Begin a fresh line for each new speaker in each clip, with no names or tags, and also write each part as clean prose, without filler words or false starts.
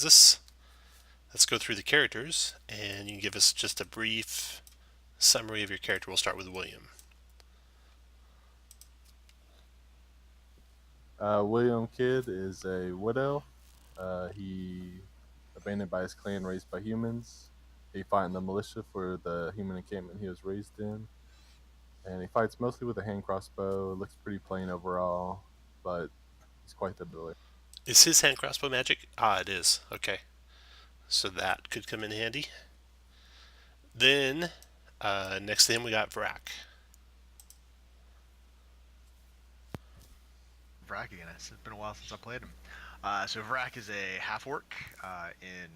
Kansas. Let's go through the characters, and you can give us just a brief summary of your character. We'll start with William.
William Kidd is a wood elf. He abandoned by his clan, raised by humans. He fought in the militia for the human encampment he was raised in. And he fights mostly with a hand crossbow. Looks pretty plain overall, but he's quite the ability.
Is his hand crossbow magic? Ah, it is. Okay. So that could come in handy. Then, next to him, we got Vrak.
Vrak again. It's been a while since I played him. So Vrak is a half-orc in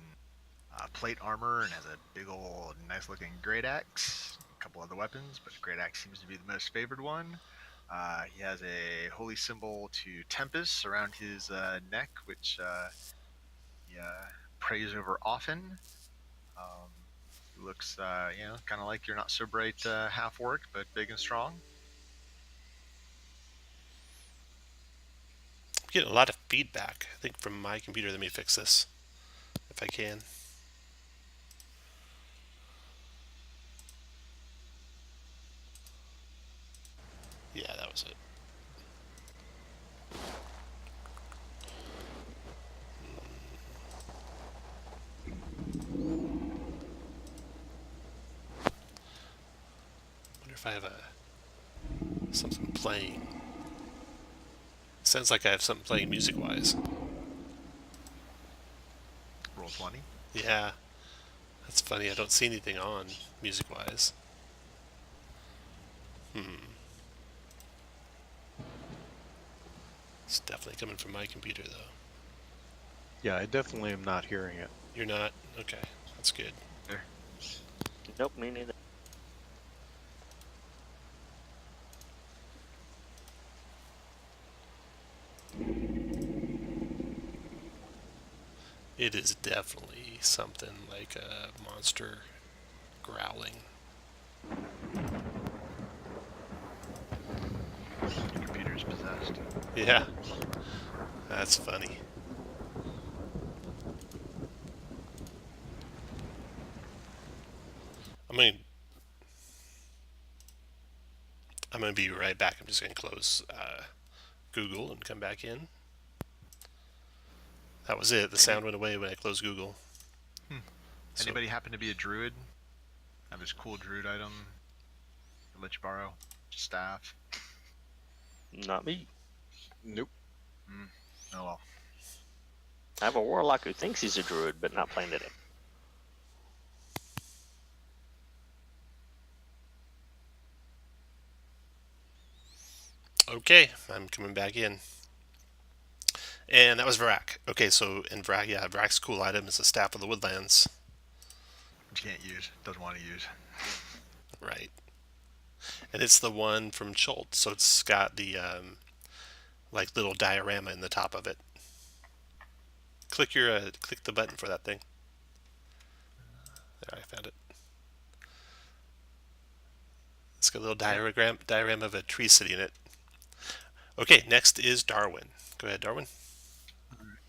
plate armor and has a big old nice-looking great axe. A couple other weapons, but great axe seems to be the most favored one. He has a holy symbol to Tempest around his neck, which he prays over often. He looks, kind of like your not so bright half-orc, but big and strong.
I'm getting a lot of feedback, I think, from my computer. Let me fix this, if I can. Yeah, that was it. Wonder if I have something playing. Sounds like I have something playing music-wise.
Roll 20.
Yeah, that's funny. I don't see anything on music-wise. It's definitely coming from my computer, though.
Yeah, I definitely am not hearing it.
You're not? Okay, that's good.
There.
Nope, me neither.
It is definitely something like a monster growling.
Your computer's possessed.
Yeah, that's funny. I'm gonna be right back. I'm just gonna close Google and come back in. That was it. The sound went away when I closed Google. So,
Anybody happen to be a druid? Have this cool druid item? I'll let you borrow. Staff.
Not me.
Nope.
Oh well.
I have a warlock who thinks he's a druid, but not playing it.
okay, I'm coming back in. And that was Vrak. Okay, so in Vrak, yeah, Vrak's cool item is the Staff of the Woodlands.
You can't use. Doesn't want to use.
Right. And it's the one from Schultz, so it's got the like little diorama in the top of it. Click the button for that thing. There, I found it. It's got a little diorama of a tree sitting in it. Okay, next is Darwin. Go ahead, Darwin.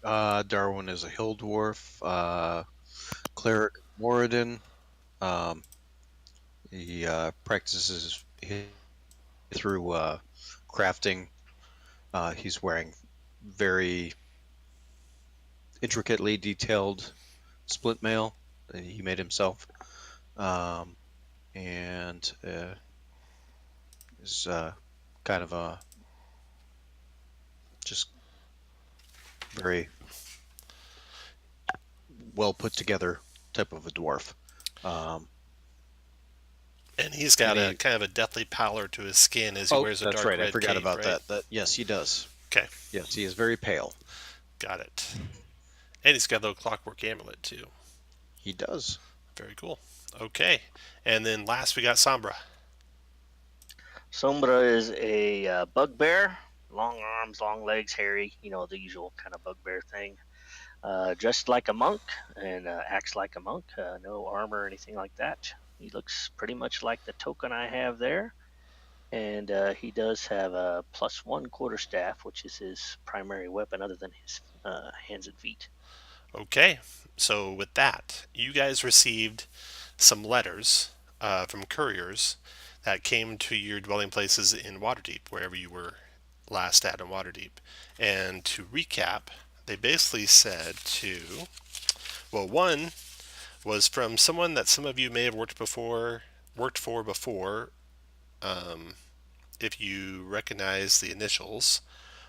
Darwin is a hill dwarf, cleric Moradin. He practices through crafting. He's wearing very intricately detailed split mail that he made himself, and is kind of a just very well put together type of a dwarf.
And he's got a kind of a deathly pallor to his skin as he wears a dark red cape.
I forgot about
right?
that. Yes, he does.
Okay.
Yes, he is very pale.
Got it. And he's got a little clockwork amulet too.
He does.
Very cool. Okay. And then last we got Sombra.
Sombra is a bugbear. Long arms, long legs, hairy. You know, the usual kind of bugbear thing. Dressed like a monk and acts like a monk. No armor or anything like that. He looks pretty much like the token I have there. And he does have a +1 quarterstaff, which is his primary weapon other than his hands and feet.
Okay, so with that, you guys received some letters from couriers that came to your dwelling places in Waterdeep, wherever you were last at in Waterdeep. And to recap, they basically said well, one was from someone that some of you may have worked for before, if you recognize the initials,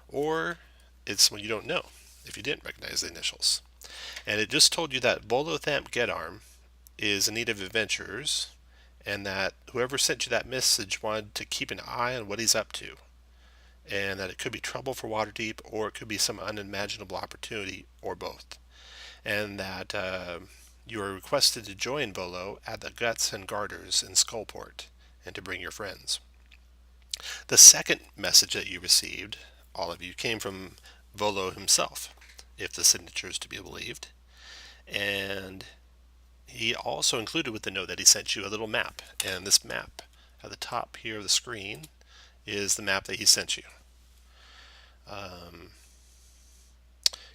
or it's someone you don't know if you didn't recognize the initials. And it just told you that Bolo is in need of adventurers, and that whoever sent you that message wanted to keep an eye on what he's up to, and that it could be trouble for Waterdeep, or it could be some unimaginable opportunity, or both. And that you are requested to join Bolo at the Guts and Garters in Skullport, and to bring your friends. The second message that you received, all of you, came from Bolo himself, if the signature is to be believed. And he also included with the note that he sent you a little map. And this map at the top here of the screen is the map that he sent you.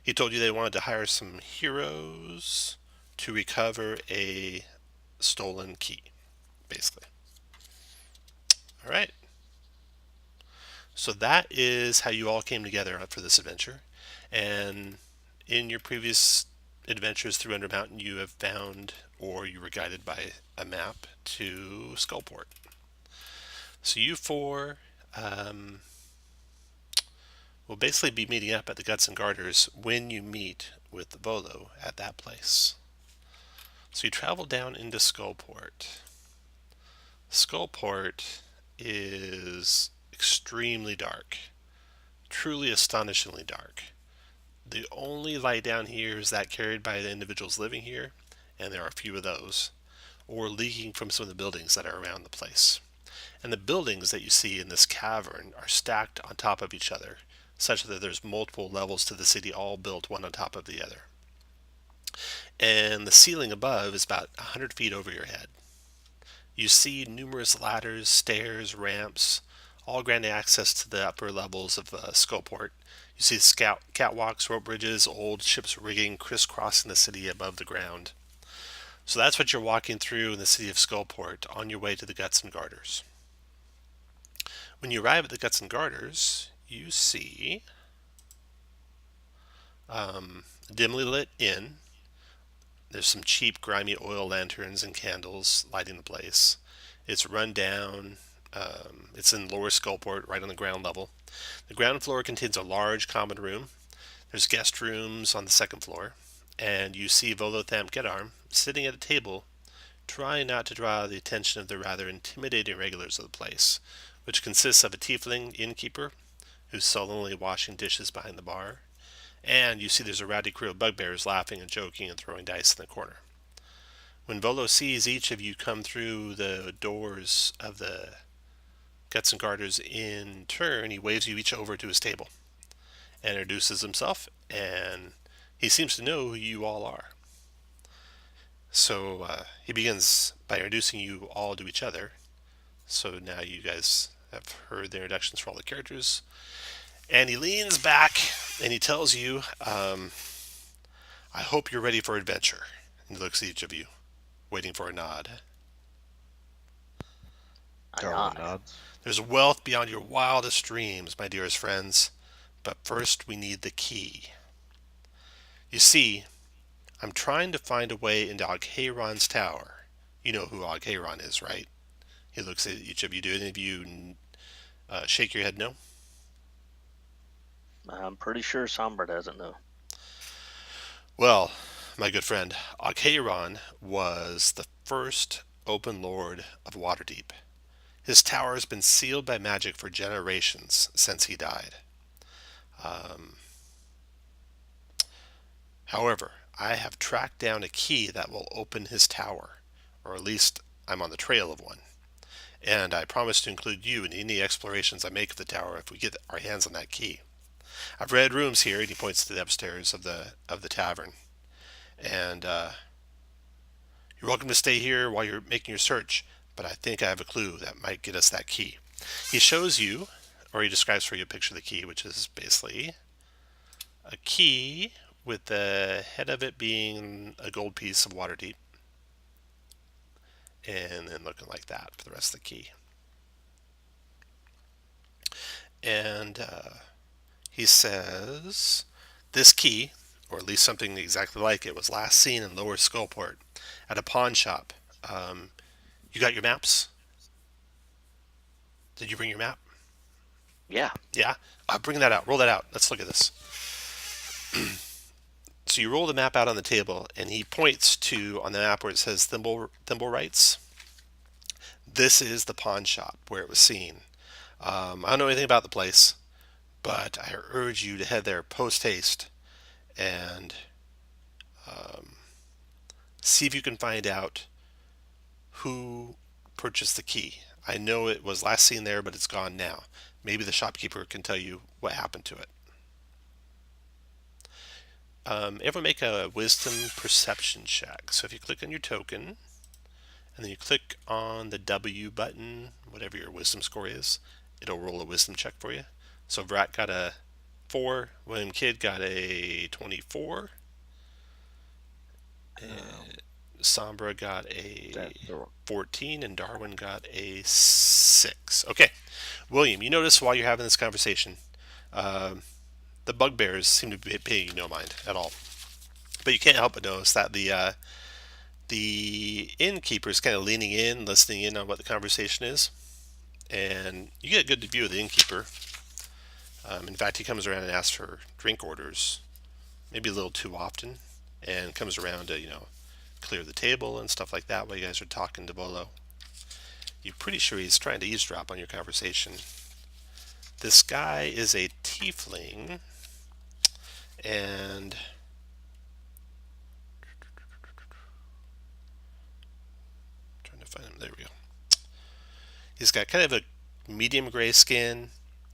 He told you they wanted to hire some heroes to recover a stolen key, basically. All right. So that is how you all came together for this adventure. And in your previous adventures through Undermountain, you have found, or you were guided by a map to Skullport. So you four will basically be meeting up at the Guts and Garters when you meet with the Bolo at that place. So you travel down into Skullport. Skullport is extremely dark, truly astonishingly dark. The only light down here is that carried by the individuals living here, and there are a few of those, or leaking from some of the buildings that are around the place. And the buildings that you see in this cavern are stacked on top of each other, such that there's multiple levels to the city, all built one on top of the other. And the ceiling above is about 100 feet over your head. You see numerous ladders, stairs, ramps, all granting access to the upper levels of Skullport. You see catwalks, rope bridges, old ship's rigging crisscrossing the city above the ground. So that's what you're walking through in the city of Skullport on your way to the Guts and Garters. When you arrive at the Guts and Garters, you see a dimly lit inn. There's some cheap, grimy oil lanterns and candles lighting the place. It's run down. It's in Lower Skullport, right on the ground level. The ground floor contains a large common room. There's guest rooms on the second floor. And you see Volothamp sitting at a table, trying not to draw the attention of the rather intimidating regulars of the place, which consists of a tiefling innkeeper who's sullenly washing dishes behind the bar. And you see there's a rowdy crew of bugbears laughing and joking and throwing dice in the corner. When Volo sees each of you come through the doors of the Guts and Garters in turn, he waves you each over to his table and introduces himself, and he seems to know who you all are. So he begins by introducing you all to each other. So now you guys have heard the introductions for all the characters. And he leans back and he tells you, I hope you're ready for adventure. And he looks at each of you, waiting for a nod.
Darwin nods.
There's wealth beyond your wildest dreams, my dearest friends. But first we need the key. You see, I'm trying to find a way into Ogheiron's tower. You know who Ogheiron is, right? He looks at each of you. Do any of you shake your head no?
I'm pretty sure Sombra doesn't know.
Well, my good friend, Ogheiron was the first open lord of Waterdeep. His tower has been sealed by magic for generations since he died. However, I have tracked down a key that will open his tower, or at least I'm on the trail of one. And I promise to include you in any explorations I make of the tower if we get our hands on that key. I've read rooms here, and he points to the upstairs of the tavern. And you're welcome to stay here while you're making your search, but I think I have a clue that might get us that key. He shows you, or he describes for you a picture of the key, which is basically a key with the head of it being a gold piece of Waterdeep, and then looking like that for the rest of the key. And he says, this key, or at least something exactly like it, was last seen in Lower Skullport at a pawn shop. You got your maps? Did you bring your map?
Yeah.
Yeah? Bring that out. Roll that out. Let's look at this. So you roll the map out on the table, and he points to, on the map where it says Thimble Rights. This is the pawn shop where it was seen. I don't know anything about the place, but I urge you to head there post haste and see if you can find out who purchased the key. I know it was last seen there, but it's gone now. Maybe the shopkeeper can tell you what happened to it. Ever make a wisdom perception check? So if you click on your token, and then you click on the W button, whatever your wisdom score is, it'll roll a wisdom check for you. So Vrat got a 4, William Kidd got a 24, and Sombra got a 14, and Darwin got a 6. Okay, William, you notice while you're having this conversation, the bugbears seem to be paying you no mind at all. But you can't help but notice that the innkeeper is kind of leaning in, listening in on what the conversation is, and you get a good view of the innkeeper. In fact, he comes around and asks for drink orders, maybe a little too often, and comes around to clear the table and stuff like that while you guys are talking to Bolo. You're pretty sure he's trying to eavesdrop on your conversation. This guy is a tiefling, and trying to find him. There we go. He's got kind of a medium gray skin,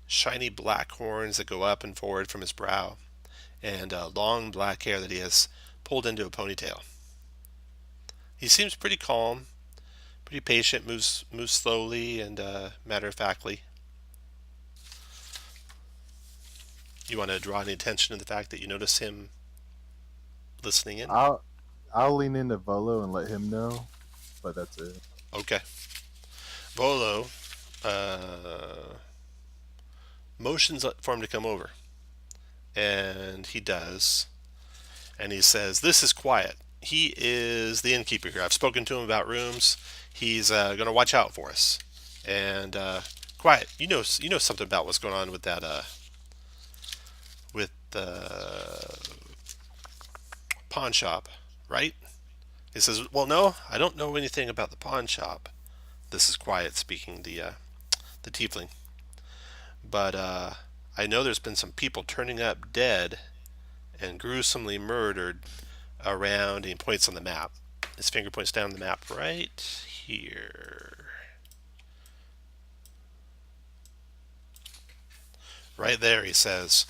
shiny black horns that go up and forward from his brow, and long black hair that he has pulled into a ponytail. He seems pretty calm, pretty patient, moves slowly and matter-of-factly. You want to draw any attention to the fact that you notice him listening in?
I'll lean into Volo and let him know, but that's it.
Okay. Bolo motions for him to come over, and he does. And he says, "This is Quiet. He is the innkeeper here. I've spoken to him about rooms. He's going to watch out for us. And Quiet, you know something about what's going on with that with the pawn shop, right?" He says, "Well, no, I don't know anything about the pawn shop." This is Quiet speaking, the tiefling. "But I know there's been some people turning up dead and gruesomely murdered around," and he points on the map. His finger points down the map right here. Right there, he says,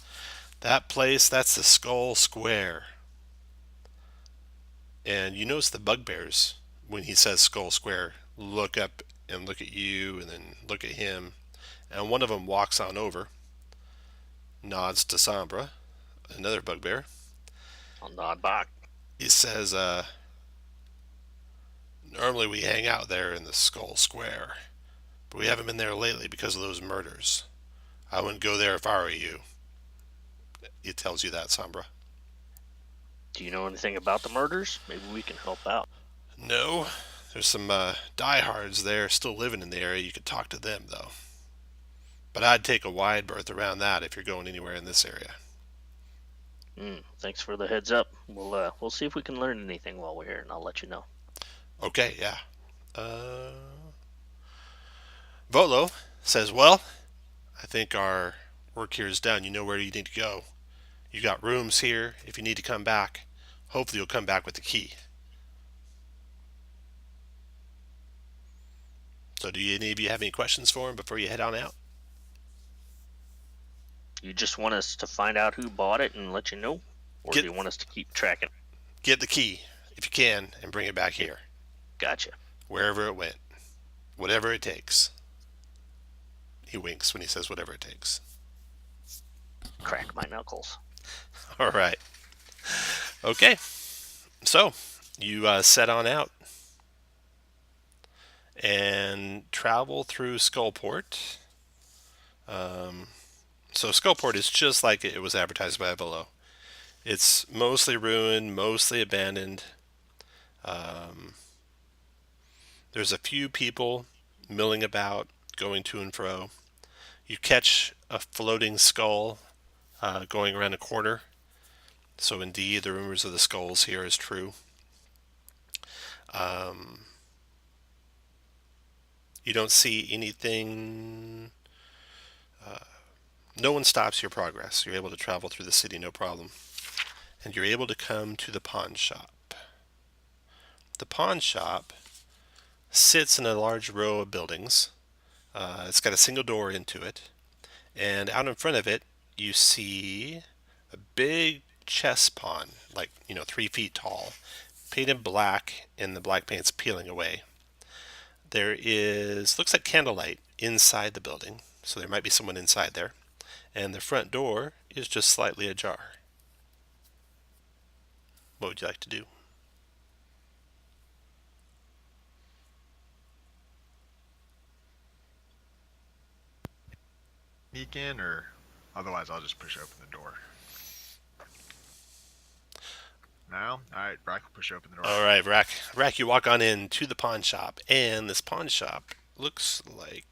"That place, that's the Skull Square." And you notice the bugbears, when he says Skull Square, look up and look at you and then look at him. And one of them walks on over, nods to Sombra, another bugbear.
I'll nod back.
He says, "Normally we hang out there in the Skull Square, but we haven't been there lately because of those murders. I wouldn't go there if I were you." He tells you that, Sombra.
Do you know anything about the murders? Maybe we can help out.
No, there's some diehards there still living in the area. You could talk to them, though. But I'd take a wide berth around that if you're going anywhere in this area.
Thanks for the heads up. We'll see if we can learn anything while we're here, and I'll let you know.
Okay, yeah. Volo says, "Well, I think our work here is done. You know where you need to go. You got rooms here. If you need to come back, hopefully you'll come back with the key." So do any of you have any questions for him before you head on out?
You just want us to find out who bought it and let you know? Or do you want us to keep tracking?
Get the key, if you can, and bring it back here.
Gotcha.
Wherever it went. Whatever it takes. He winks when he says whatever it takes.
Crack my knuckles.
All right. Okay, so you set on out and travel through Skullport. So Skullport is just like it was advertised by Bolo. It's mostly ruined, mostly abandoned. Um, there's a few people milling about, going to and fro. You catch a floating skull going around a corner. So indeed, the rumors of the skulls here is true. Um, you don't see anything. No one stops your progress. You're able to travel through the city no problem. And you're able to come to the pawn shop. The pawn shop sits in a large row of buildings. It's got a single door into it. And out in front of it, you see a big chess pawn, like, 3 feet tall, painted black, and the black paint's peeling away. Looks like candlelight inside the building, so there might be someone inside there. And the front door is just slightly ajar. What would you like to do?
Sneak in, or otherwise I'll just push open the door. No? Alright, Brack will push open the door.
All right, Rack, you walk on in to the pawn shop, and this pawn shop looks like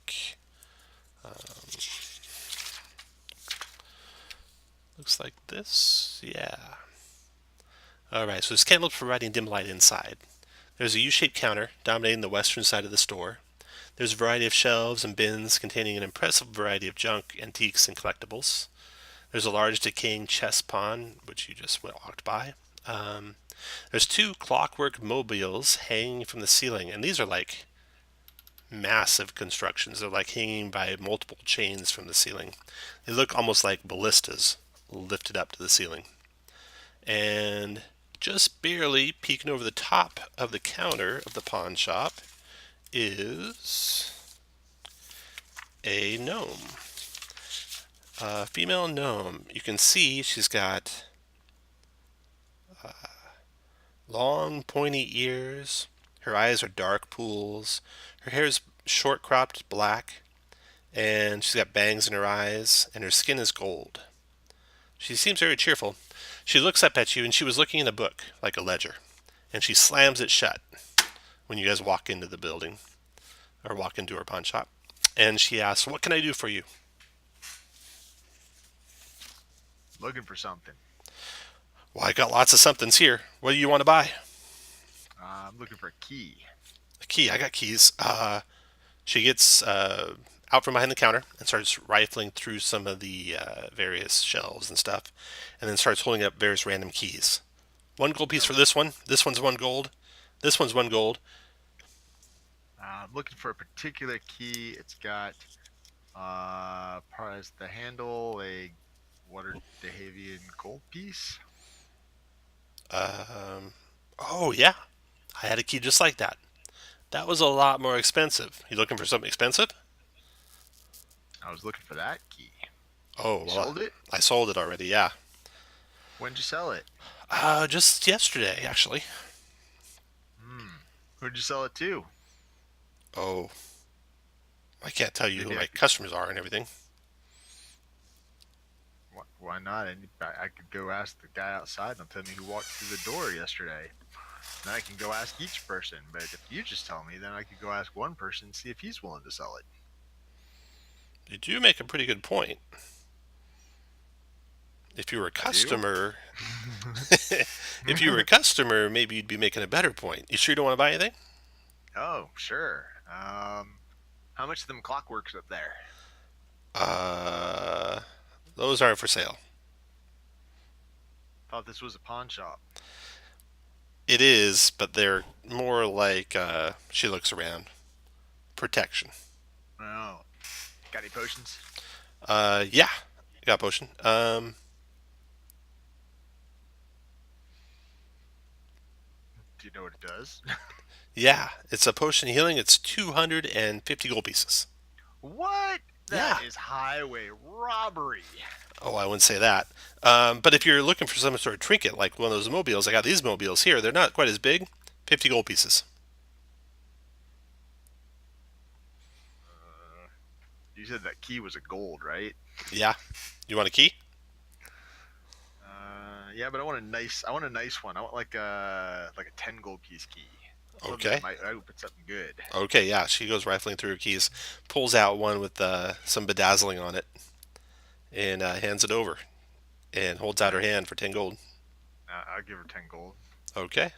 this. Yeah. All right, so there's candles providing dim light inside. There's a U-shaped counter dominating the western side of the store. There's a variety of shelves and bins containing an impressive variety of junk, antiques, and collectibles. There's a large decaying chess pawn, which you just walked by. There's 2 clockwork mobiles hanging from the ceiling, and these are like massive constructions. They're like hanging by multiple chains from the ceiling. They look almost like ballistas lifted up to the ceiling. And just barely peeking over the top of the counter of the pawn shop is a gnome. A female gnome. You can see she's got long, pointy ears. Her eyes are dark pools. Her hair is short cropped black. And she's got bangs in her eyes. And her skin is gold. She seems very cheerful. She looks up at you, and she was looking in a book, like a ledger. And she slams it shut when you guys walk into the building, or walk into her pawn shop. And she asks, "What can I do for you?"
Looking for something.
"Well, I got lots of somethings here. What do you want to buy?"
I'm looking for a key.
"A key. I got keys." She gets out from behind the counter and starts rifling through some of the various shelves and stuff, and then starts holding up various random keys. "1 gold piece for this one. This one's 1 gold. This one's 1 gold."
I'm looking for a particular key. It's got part as the handle, a Waterdeep gold piece.
Oh, yeah. I had a key just like that. That was a lot more expensive. You looking for something expensive?
I was looking for that key.
Oh,
You
well,
sold it?
I sold it already, yeah.
When'd you sell it?
Just yesterday, actually.
Who'd you sell it to?
Oh, I can't tell you who
Maybe
my customers are and everything.
Why not? I could go ask the guy outside and tell me who walked through the door yesterday. Then I can go ask each person. But if you just tell me, then I could go ask one person and see if he's willing to sell it.
You do make a pretty good point. If you were a customer, if you were a customer, maybe you'd be making a better point. You sure you don't want to buy anything?
Oh, sure. How much of them clockworks up there?
Those aren't for sale.
Thought this was a pawn shop.
It is, but they're more like, she looks around, protection.
Oh. Got any potions?
Yeah, got a potion.
Do you know what it does?
Yeah, it's a potion healing. It's 250 gold pieces.
What?
Yeah.
That is highway robbery.
Oh, I wouldn't say that. But if you're looking for some sort of trinket, like one of those mobiles, I got these mobiles here. They're not quite as big. 50 gold pieces.
You said that key was a gold, right?
Yeah. You want a key?
Yeah, but I want a nice one. I want like a 10 gold piece key. Something
Okay.
that might open something good.
Okay, yeah. She goes rifling through her keys, pulls out one with some bedazzling on it, and hands it over, and holds out her hand for 10 gold.
I'll give her 10 gold.
Okay.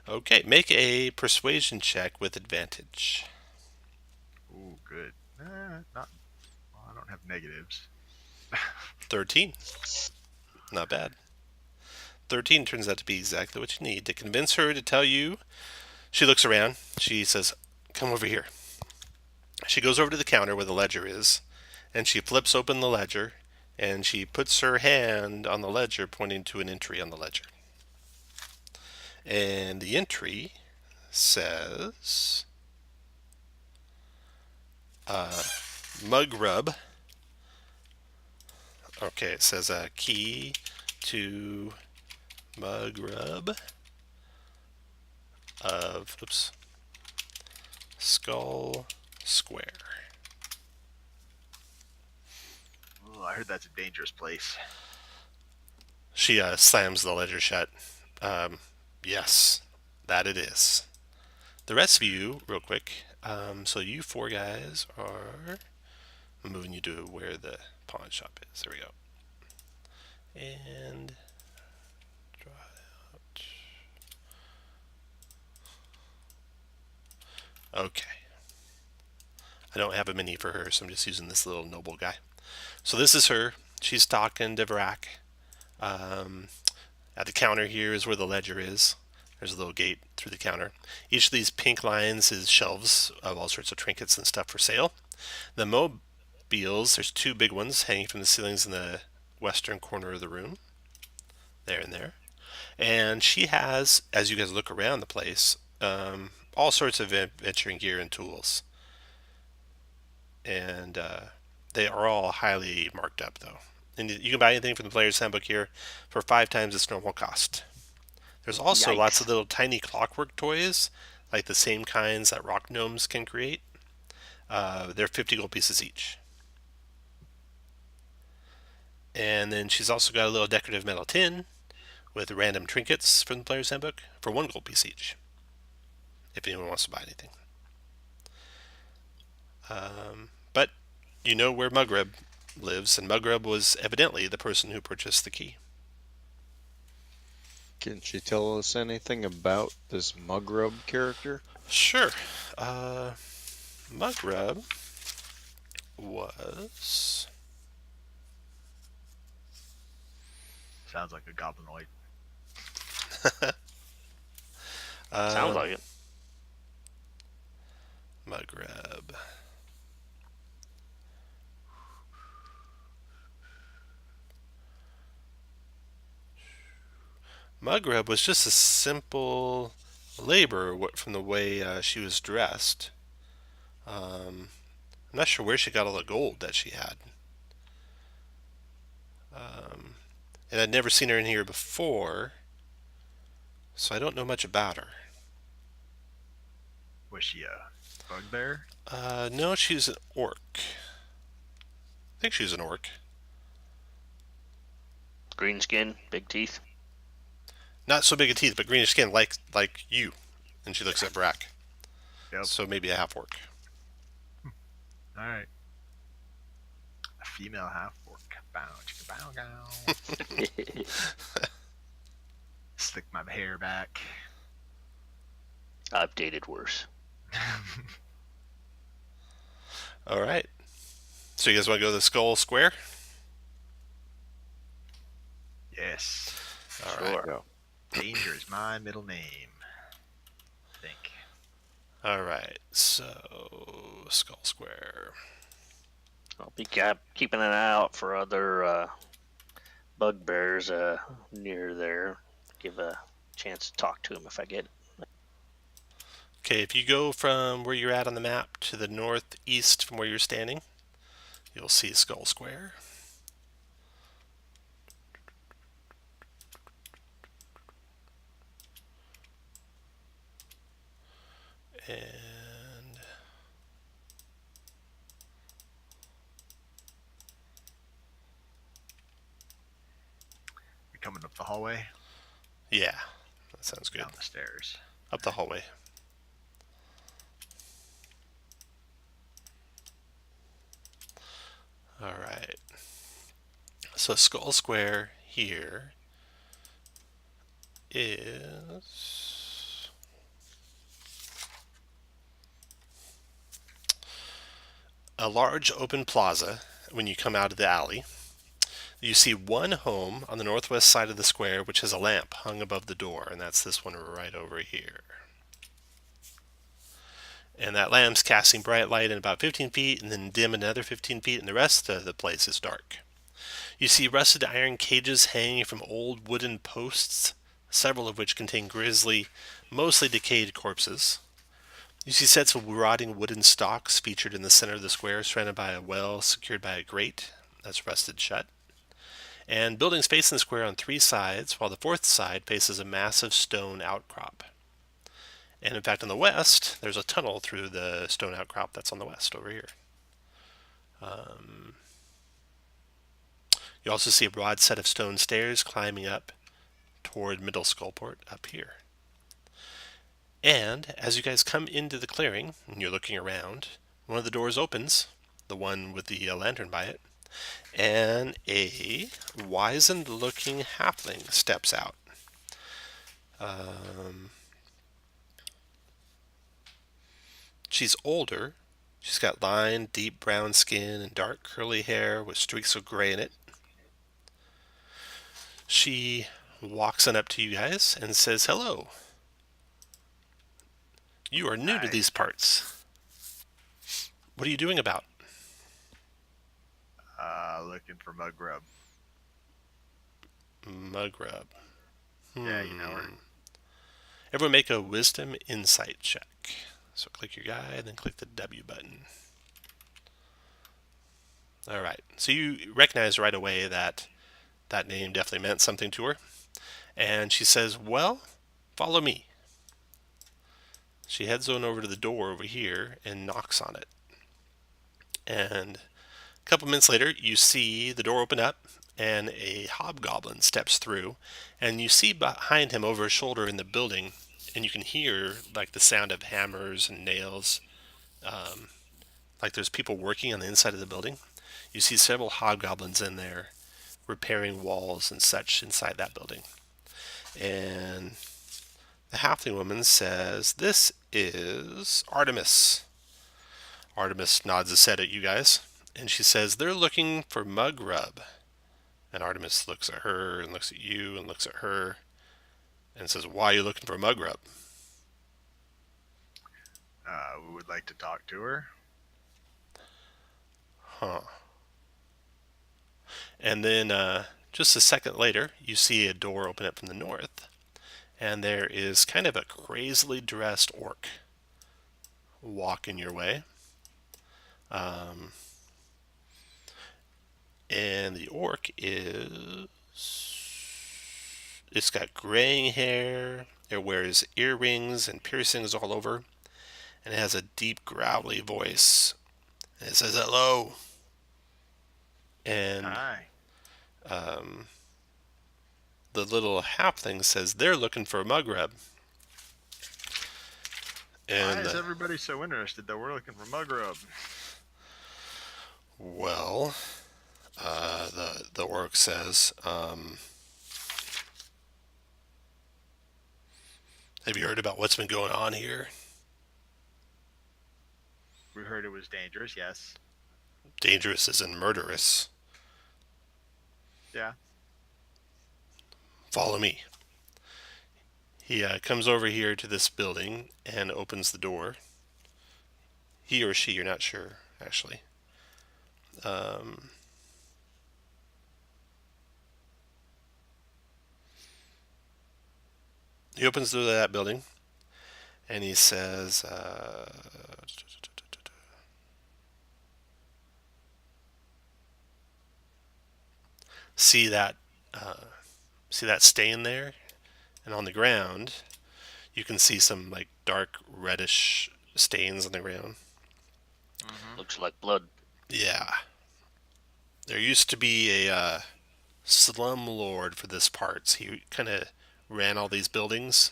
Okay, make a persuasion check with advantage.
Ooh, good. Not. Well, I don't have negatives.
13. Not bad. 13 turns out to be exactly what you need to convince her to tell you. She looks around. She says, "Come over here." She goes over to the counter where the ledger is, and she flips open the ledger, and she puts her hand on the ledger, pointing to an entry on the ledger. And the entry says, mug rub. Okay, it says a key to mug rub of, Skull Square.
Ooh, I heard that's a dangerous place.
She slams the ledger shut. Yes, that it is. The rest of you, real quick. So you four guys are. I'm moving you to where the pawn shop is. There we go. And draw out. Okay. I don't have a mini for her, so I'm just using this little noble guy. So this is her. She's talking to Vrak. At the counter here is where the ledger is. There's a little gate through the counter. Each of these pink lines is shelves of all sorts of trinkets and stuff for sale. The mobiles, there's two big ones hanging from the ceilings in the western corner of the room. There and there. And she has, as you guys look around the place, all sorts of adventuring gear and tools. And they are all highly marked up, though. And you can buy anything from the player's handbook here for 5 times its normal cost. There's also lots of little tiny clockwork toys, like the same kinds that rock gnomes can create. They're 50 gold pieces each. And then she's also got a little decorative metal tin with random trinkets from the player's handbook for 1 gold piece each, if anyone wants to buy anything. But you know where Mugrub lives, and Mugrub was evidently the person who purchased the key.
Can she tell us anything about this Mugrub character?
Sure. Mugrub was...
Sounds like a goblinoid.
Sounds like it.
Mugrub. Mugrub was just a simple laborer from the way she was dressed. I'm not sure where she got all the gold that she had. And I'd never seen her in here before, so I don't know much about her.
Was she a bugbear?
No, she's an orc. I think she's an orc.
Green skin, big teeth.
Not so big a teeth, but greenish skin, like you. And she looks at Brack.
Yep.
So maybe a half orc.
All right. A female half orc. Bow, chicka, bow, gow. Slick my hair back.
I've dated worse.
All right. So you guys want to go to the Skull Square?
Yes.
All
Sure.
right.
Go.
Danger is my middle name. I think.
All right. So Skull Square.
I'll be keeping an eye out for other bugbears near there. Give a chance to talk to him if I get it.
Okay, if you go from where you're at on the map to the northeast from where you're standing, you'll see Skull Square. And
You're coming up the hallway,
yeah, that sounds good.
down the stairs.
Up the hallway. All right. So Skull Square here is a large open plaza when you come out of the alley. You see one home on the northwest side of the square which has a lamp hung above the door, and that's this one right over here. And that lamp's casting bright light in about 15 feet and then dim another 15 feet, and the rest of the place is dark. You see rusted iron cages hanging from old wooden posts, several of which contain grisly, mostly decayed corpses. You see sets of rotting wooden stocks featured in the center of the square, surrounded by a well secured by a grate that's rusted shut. And buildings face the square on three sides, while the fourth side faces a massive stone outcrop. And in fact, on the west, there's a tunnel through the stone outcrop that's on the west over here. You also see a broad set of stone stairs climbing up toward Middle Skullport up here. And as you guys come into the clearing and you're looking around, one of the doors opens, the one with the lantern by it, and a wizened-looking halfling steps out. She's older. She's got lined, deep brown skin and dark curly hair with streaks of gray in it. She walks on up to you guys and says, "Hello. You are new to these parts. What are you doing about?"
Looking for mug rub.
Mug rub.
Yeah, you know her.
Everyone make a wisdom insight check. So click your guy and then click the W button. All right. So you recognize right away that that name definitely meant something to her. And she says, "Well, follow me." She heads on over to the door over here and knocks on it. And a couple minutes later, you see the door open up and a hobgoblin steps through. And you see behind him over his shoulder in the building, and you can hear like the sound of hammers and nails. Like there's people working on the inside of the building. You see several hobgoblins in there repairing walls and such inside that building. And the halfling woman says, "This is Artemis." Artemis nods his head at you guys, and she says, "They're looking for mug rub." And Artemis looks at her and looks at you and looks at her and says, "Why are you looking for mug rub?"
We would like to talk to her.
Huh. And then just a second later, you see a door open up from the north, and there is kind of a crazily dressed orc walking your way. And the orc it's got graying hair, it wears earrings and piercings all over, and it has a deep growly voice. And it says, "Hello." And
Hi.
the little halfling says, "They're looking for a mug rub." And
Why is everybody so interested that we're looking for mug rub?
well, the orc says, "Have you heard about what's been going on here?"
We heard it was dangerous, yes.
Dangerous as in murderous.
Yeah.
Follow me. He comes over here to this building and opens the door. He or she, you're not sure, actually. He opens the door to that building, and he says, "See that stain there? And on the ground, you can see some like dark reddish stains on the ground.
Mm-hmm.
Looks like blood.
Yeah. There used to be a slum lord for this parts. He kind of ran all these buildings.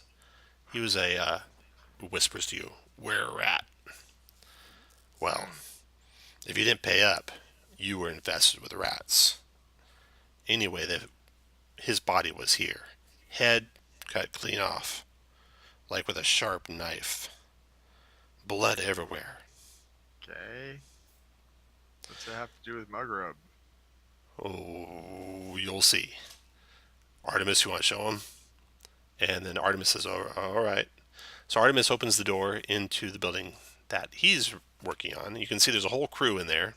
He was who whispers to you, "We're a rat." Well, if you didn't pay up, you were infested with rats. Anyway, his body was here. Head cut clean off, like with a sharp knife. Blood everywhere.
Okay. What's that have to do with Mugrub?
Oh, you'll see. Artemis, you want to show him? And then Artemis says, "Oh, all right." So Artemis opens the door into the building that he's working on. You can see there's a whole crew in there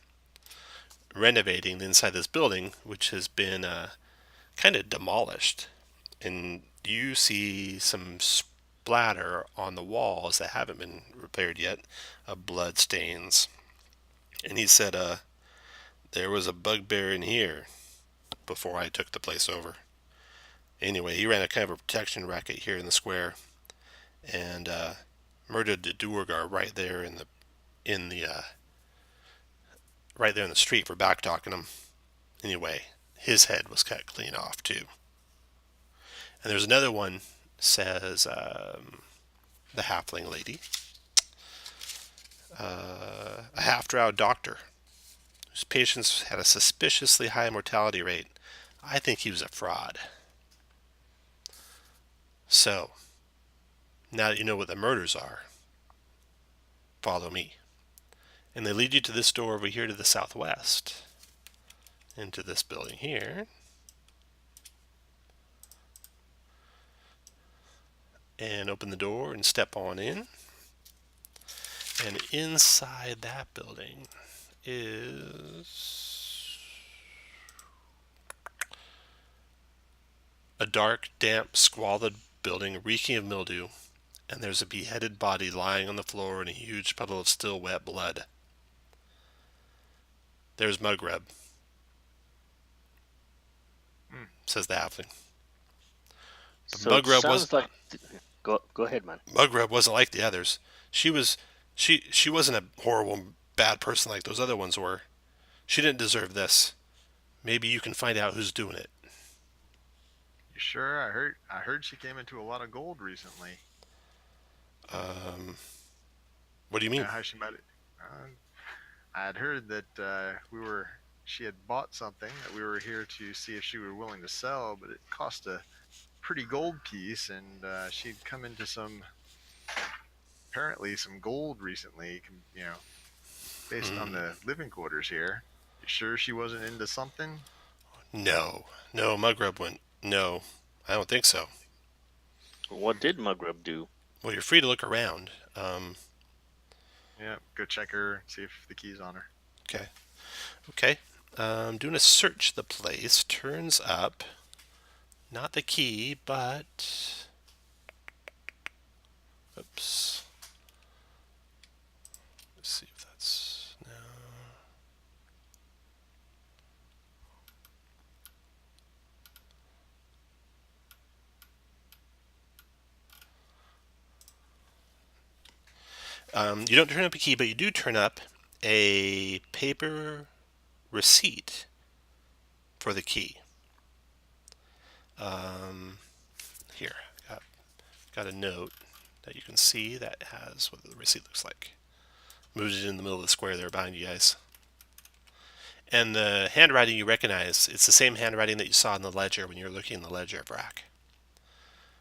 renovating the inside of this building, which has been kind of demolished. And you see some splatter on the walls that haven't been repaired yet of blood stains. And he said, there was a bugbear in here before I took the place over. Anyway, he ran a kind of a protection racket here in the square and murdered the Duergar right there in the right there in the street for back talking him. Anyway, his head was cut clean off too. And there's another one, says the halfling lady, a half-drow doctor whose patients had a suspiciously high mortality rate. I think he was a fraud. So, now that you know what the murders are, follow me. And they lead you to this door over here to the southwest, into this building here. And open the door and step on in. And inside that building is a dark, damp, squalid building reeking of mildew. And there's a beheaded body lying on the floor in a huge puddle of still wet blood. There's Mugrub, says the halfling. But
So it
Mugrub
sounds like. Go ahead, man.
Mugrub wasn't like the others. She wasn't a horrible, bad person like those other ones were. She didn't deserve this. Maybe you can find out who's doing it.
You sure? I heard she came into a lot of gold recently.
What do you mean?
How she might. I had heard that she had bought something that we were here to see if she were willing to sell, but it cost a pretty gold piece, and she'd come into apparently some gold recently, based on the living quarters here. You sure she wasn't into something?
No, Mugrub went, no, I don't think so.
What did Mugrub do?
Well, you're free to look around.
Yeah, go check her, see if the key's on her.
Okay. Doing a search of the place turns up not the key, but oops. Let's see if that's no. You don't turn up a key, but you do turn up a paper receipt for the key. Here, got a note that you can see that has what the receipt looks like. Moved it in the middle of the square there behind you guys. And the handwriting you recognize, it's the same handwriting that you saw in the ledger when you were looking in the ledger of Rack.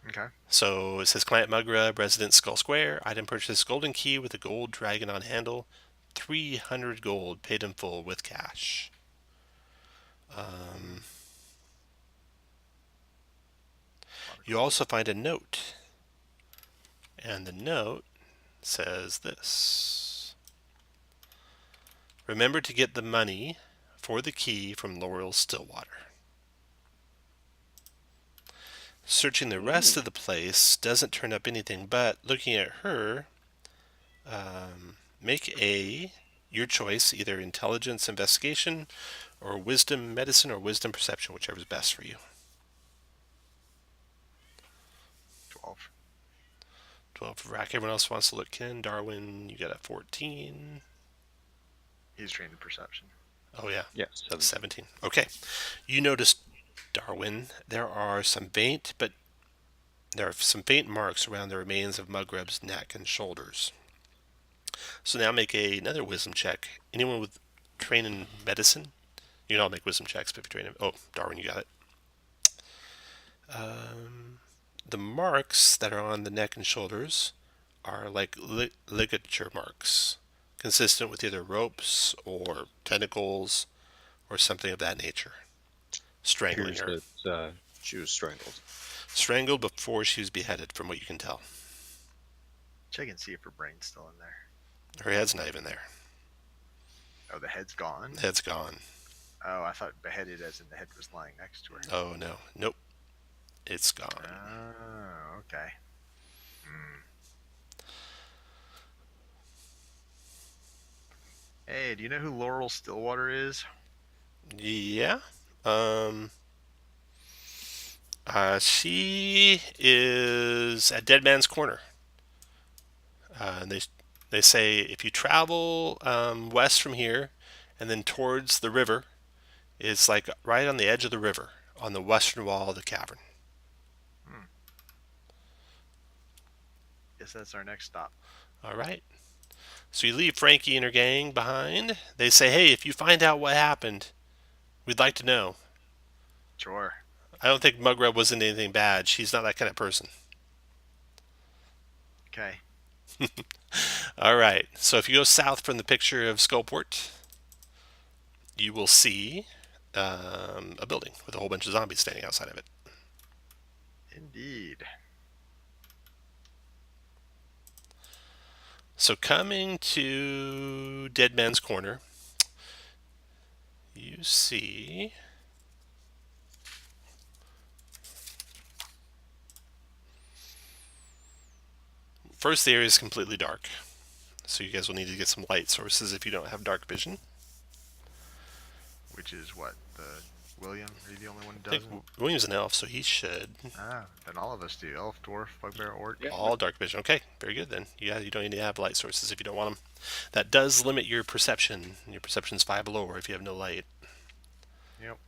Okay.
So it says Client Mugrub, Resident Skull Square, item purchase golden key with a gold dragon on handle, 300 gold paid in full with cash. You also find a note, and the note says this: remember to get the money for the key from Laurel Stillwater. Searching the rest of the place doesn't turn up anything, but looking at her, make your choice, either intelligence investigation or wisdom medicine or wisdom perception, whichever is best for you.
12.
12 for Rack. Everyone else wants to look. Ken, Darwin, you got a 14.
He's trained in perception.
Oh, yeah.
Yeah,
17. Okay. You notice, Darwin, there are some faint marks around the remains of Mugreb's neck and shoulders. So now make another wisdom check. Anyone with trained in medicine? You can all make wisdom checks if you train in... Oh, Darwin, you got it. The marks that are on the neck and shoulders are like ligature marks, consistent with either ropes or tentacles or something of that nature. Strangling her.
appears that she was strangled.
Strangled before she was beheaded, from what you can tell.
Check and see if her brain's still in there.
Her head's not even there.
Oh, the head's gone?
The head's gone.
Oh, I thought beheaded as in the head was lying next to her.
Oh, no. Nope. It's gone.
Oh, okay. Hey, do you know who Laurel Stillwater is?
Yeah. She is at Dead Man's Corner. They say if you travel west from here and then towards the river, it's like right on the edge of the river, on the western wall of the cavern.
Guess that's our next stop.
All right. So you leave Frankie and her gang behind. They say, hey, if you find out what happened, we'd like to know.
Sure.
I don't think Mugreb was into anything bad. She's not that kind of person.
Okay.
All right. So if you go south from the picture of Skullport, you will see a building with a whole bunch of zombies standing outside of it.
Indeed.
So coming to Dead Man's Corner, you see first the area is completely dark. So you guys will need to get some light sources if you don't have dark vision.
Which is what? William? Are you the only one who
I think
doesn't?
William's an elf, so he should.
Ah, then all of us do. Elf, dwarf, bugbear, orc.
Yeah.
All dark vision. Okay, very good then. Yeah, you don't need to have light sources if you don't want them. That does limit your perception. Your perception's 5 or lower if you have no light.
Yep.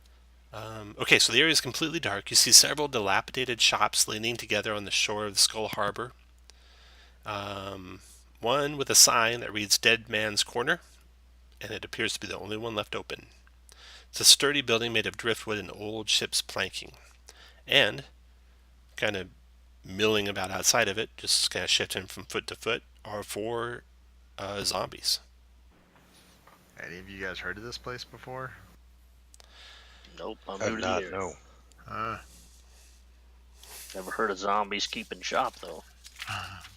Okay, so the area is completely dark. You see several dilapidated shops leaning together on the shore of the Skull Harbor. One with a sign that reads Dead Man's Corner, and it appears to be the only one left open. It's a sturdy building made of driftwood and old ship's planking. And, kind of milling about outside of it, just kind of shifting from foot to foot, are 4 zombies.
Any of you guys heard of this place before?
Nope, I'm
I've
new to
not,
here.
no.
Never heard of zombies keeping shop though.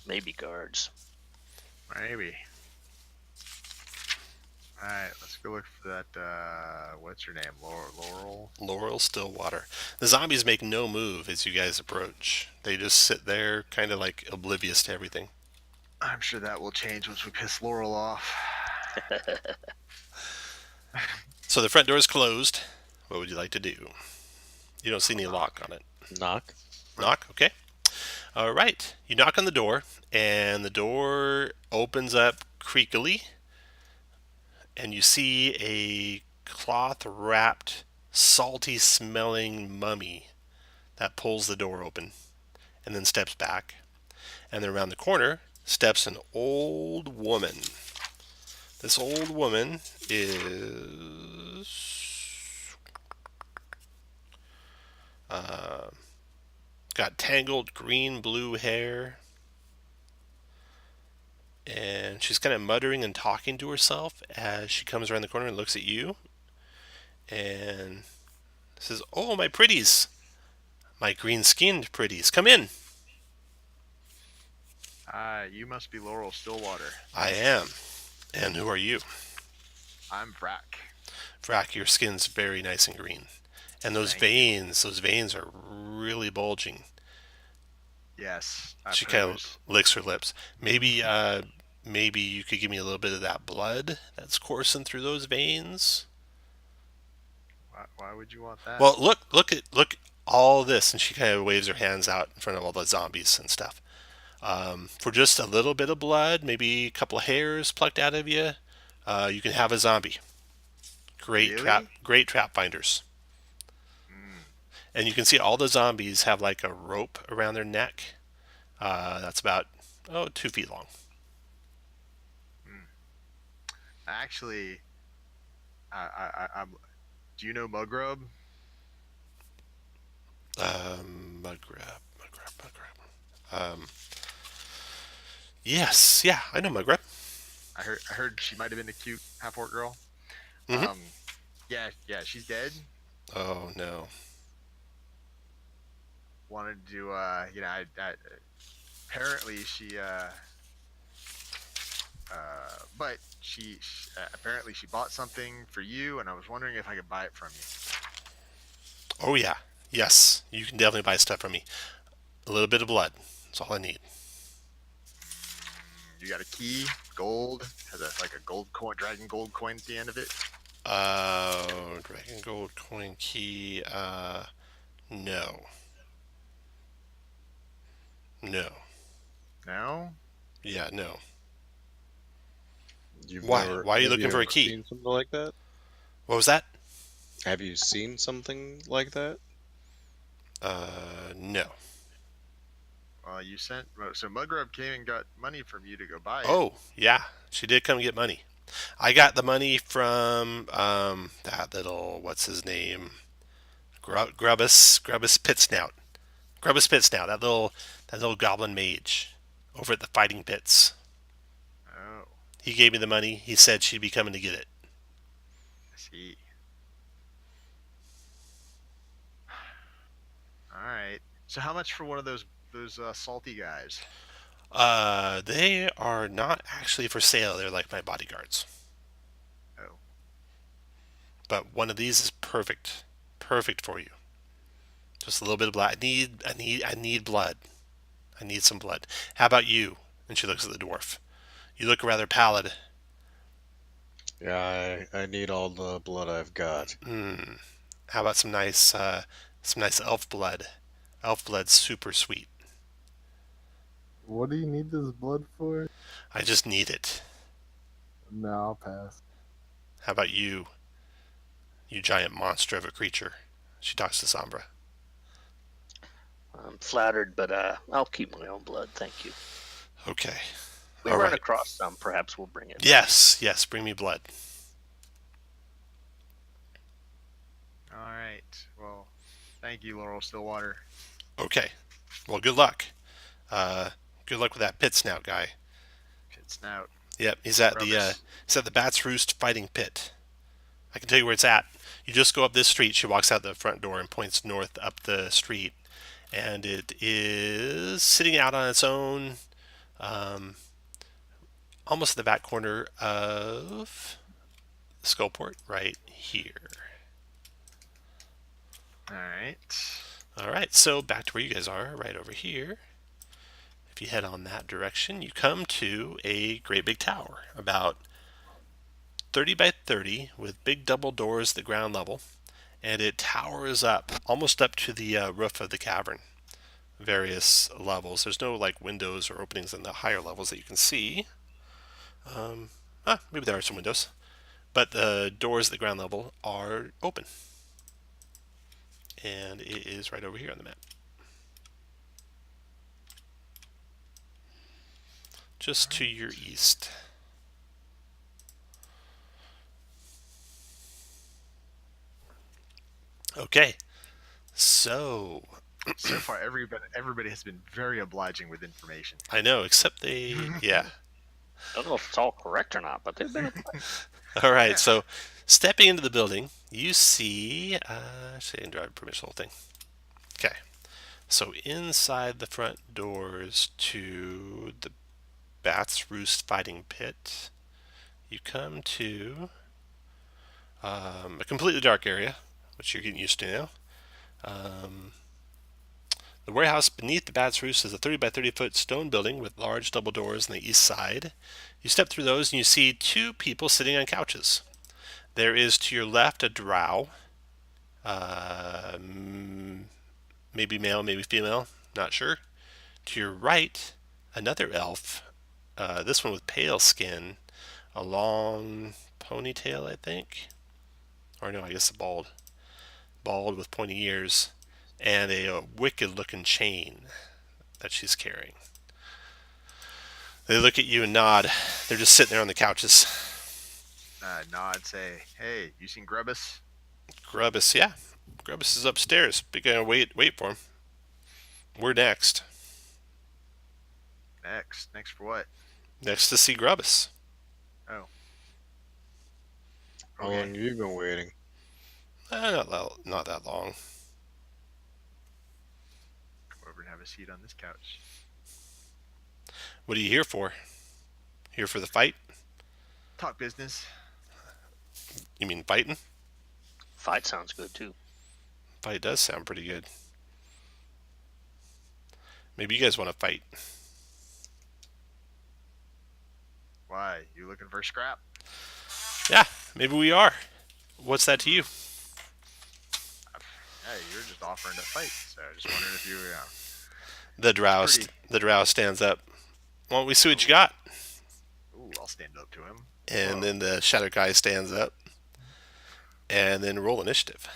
Maybe guards.
Maybe. Alright, let's go look for that, what's her name?
Laurel Stillwater. The zombies make no move as you guys approach. They just sit there, kind of like oblivious to everything.
I'm sure that will change once we piss Laurel off.
So the front door is closed. What would you like to do? You don't see any lock on it.
Knock.
Knock, okay. All right. You knock on the door, and the door opens up creakily, and you see a cloth-wrapped, salty-smelling mummy that pulls the door open and then steps back. And then around the corner steps an old woman. This old woman is got tangled green-blue hair, and she's kind of muttering and talking to herself as she comes around the corner and looks at you and says, "Oh, my pretties, my green-skinned pretties, come in."
You must be Laurel Stillwater.
I am. And who are you?
I'm Vrack.
Vrack, your skin's very nice and green. And those veins are really bulging.
Yes.
She kind of licks her lips. Maybe you could give me a little bit of that blood that's coursing through those veins.
Why would you want that?
Well, look at all this, and she kind of waves her hands out in front of all the zombies and stuff. For just a little bit of blood, maybe a couple of hairs plucked out of you, you can have a zombie.
Really?
Great trap finders.
Mm.
And you can see all the zombies have like a rope around their neck. That's about 2 feet long.
Mm. Actually, I'm. Do you know Mugrub?
Mud grab. Yes, yeah, I know Mugrat.
I heard she might have been a cute half orc girl.
Mhm.
Yeah, she's dead.
Oh no.
Wanted to, apparently she, but she apparently she bought something for you, and I was wondering if I could buy it from you.
Oh yeah. Yes, you can definitely buy stuff from me. A little bit of blood. That's all I need.
You got a key, gold, has a gold coin, dragon gold coin at the end of it.
Dragon gold coin key. No. No.
No.
Yeah, no.
You've
Why?
never
Why are you
have
looking for a
ever
key?
seen something like that?
What was that?
Have you seen something like that?
No.
You sent so Mugrub came and got money from you to go buy it.
Oh, yeah. She did come get money. I got the money from that little what's his name? Grubbus Pitsnout. Grubbus Pitsnout, that little goblin mage over at the fighting pits.
Oh,
He gave me the money. He said she'd be coming to get it.
I see. All right. So how much for one of those salty guys?
They are not actually for sale. They're like my bodyguards.
Oh.
But one of these is perfect. Perfect for you. Just a little bit of blood. I need blood. I need some blood. How about you? And she looks at the dwarf. You look rather pallid.
Yeah, I need all the blood I've got.
How about some nice elf blood? Elf blood's super sweet.
What do you need this blood for?
I just need it.
No, I'll pass.
How about you? You giant monster of a creature. She talks to Sombra.
I'm flattered, but I'll keep my own blood, thank you.
Okay.
We
All
run
right.
across some, perhaps we'll bring it.
Yes, bring me blood.
All right. Well, thank you, Laurel Stillwater.
Okay. Well, good luck. Good luck with that pit snout guy.
Pit snout.
Yep, he's at
Rubbis.
the Bat's Roost fighting pit. I can tell you where it's at. You just go up this street. She walks out the front door and points north up the street, and it is sitting out on its own, almost at the back corner of Skullport, right here.
All right.
All right, so back to where you guys are, right over here. If you head on that direction, you come to a great big tower, about 30 by 30, with big double doors at the ground level, and it towers up, almost up to the roof of the cavern. Various levels. There's no like windows or openings in the higher levels that you can see. Maybe there are some windows, but the doors at the ground level are open, and it is right over here on the map. Just to your east. Okay, so
So far, everybody has been very obliging with information.
I know, except yeah.
I don't know if it's all correct or not, but they've been.
All right,
Yeah.
so stepping into the building, you see. Actually, I can drive permission the whole thing. Okay, so inside the front doors to the Bat's Roost fighting pit, you come to a completely dark area, which you're getting used to now. The warehouse beneath the Bat's Roost is a 30 by 30 foot stone building with large double doors on the east side. You step through those and you see two people sitting on couches. There is to your left a drow, maybe male, maybe female, not sure. To your right, another elf. This one with pale skin, a long ponytail, I think. Or no, I guess a bald with pointy ears, and a wicked-looking chain that she's carrying. They look at you and nod. They're just sitting there on the couches.
Nod, say, "Hey, you seen Grubbus?"
Grubbus, yeah. Grubbus is upstairs. But you gotta wait for him. We're next.
Next for what?
Next to see Grubbus.
Oh.
How long have you been waiting?
Not that long.
Come over and have a seat on this couch.
What are you here for? Here for the fight?
Talk business.
You mean fighting?
Fight sounds good too.
Fight does sound pretty good. Maybe you guys want to fight.
Why? You looking for a scrap?
Yeah, maybe we are. What's that to you?
Hey, you're just offering to fight. So I just wondering if you were.
The drow stands up. Why don't we see what you got?
Ooh, I'll stand up to him.
And then the shadow guy stands up. And then roll initiative.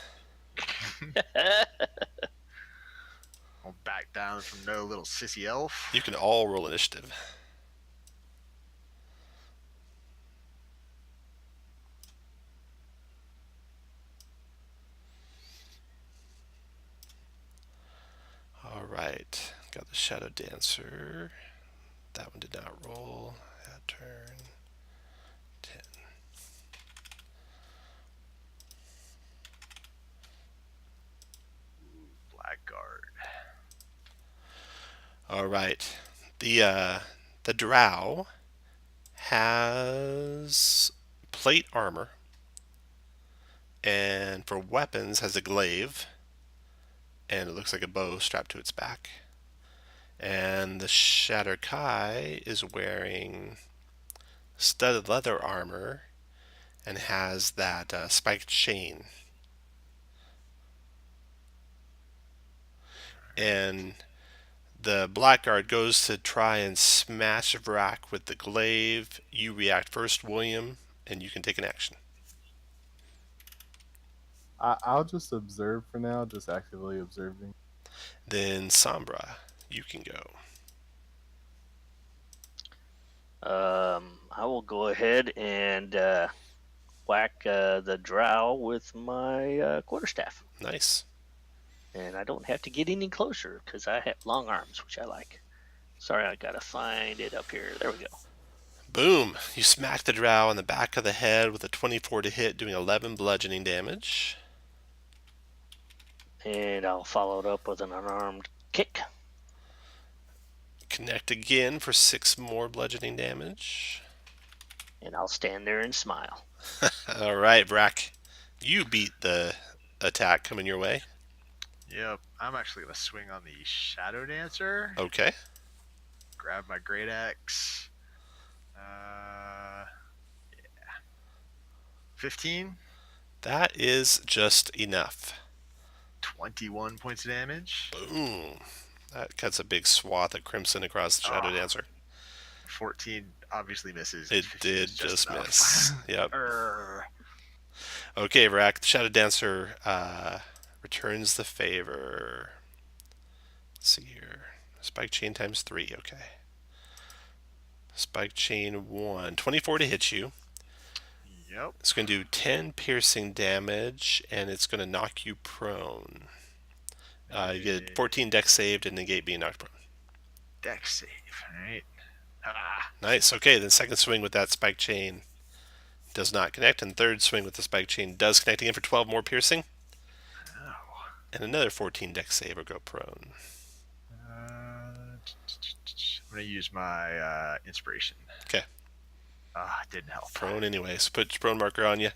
I'll back down from no little sissy elf.
You can all roll initiative. All right. Got the shadow dancer. That one did not roll. That turn. 10.
Blackguard.
All right. The drow has plate armor, and for weapons has a glaive, and it looks like a bow strapped to its back. And the Shatter Kai is wearing studded leather armor and has that spiked chain. And the Blackguard goes to try and smash Vrak with the glaive. You react first, William, and you can take an action.
I'll just observe for now, just actively observing.
Then Sombra, you can go.
I will go ahead and whack the drow with my quarterstaff.
Nice.
And I don't have to get any closer because I have long arms, which I like. Sorry, I gotta find it up here. There we go.
Boom! You smack the drow on the back of the head with a 24 to hit, doing 11 bludgeoning damage.
And I'll follow it up with an unarmed kick.
Connect again for 6 more bludgeoning damage.
And I'll stand there and smile.
All right, Vrak. You beat the attack coming your way.
Yep. I'm actually going to swing on the Shadow Dancer.
Okay.
Grab my Great Axe. Yeah. 15.
That is just enough.
21 points of damage.
Boom. That cuts a big swath of crimson across the Shadow Dancer.
14 obviously misses.
It
15
did
is
just
enough.
miss. Yep.
Urgh.
Okay, Vrak. The Shadow Dancer returns the favor. Let's see here. Spike chain times 3. Okay. Spike chain 1. 24 to hit you.
Yep.
It's going to do 10 piercing damage, and it's going to knock you prone. You get 14 dex saved and negate being knocked prone.
Dex save, alright. Ah.
Nice. Okay, then second swing with that spike chain does not connect, and third swing with the spike chain does connect again for 12 more piercing.
Oh.
And another 14 dex save or go prone.
I'm going to use my inspiration.
Okay.
It didn't help.
Prone anyway, so put your prone marker on you.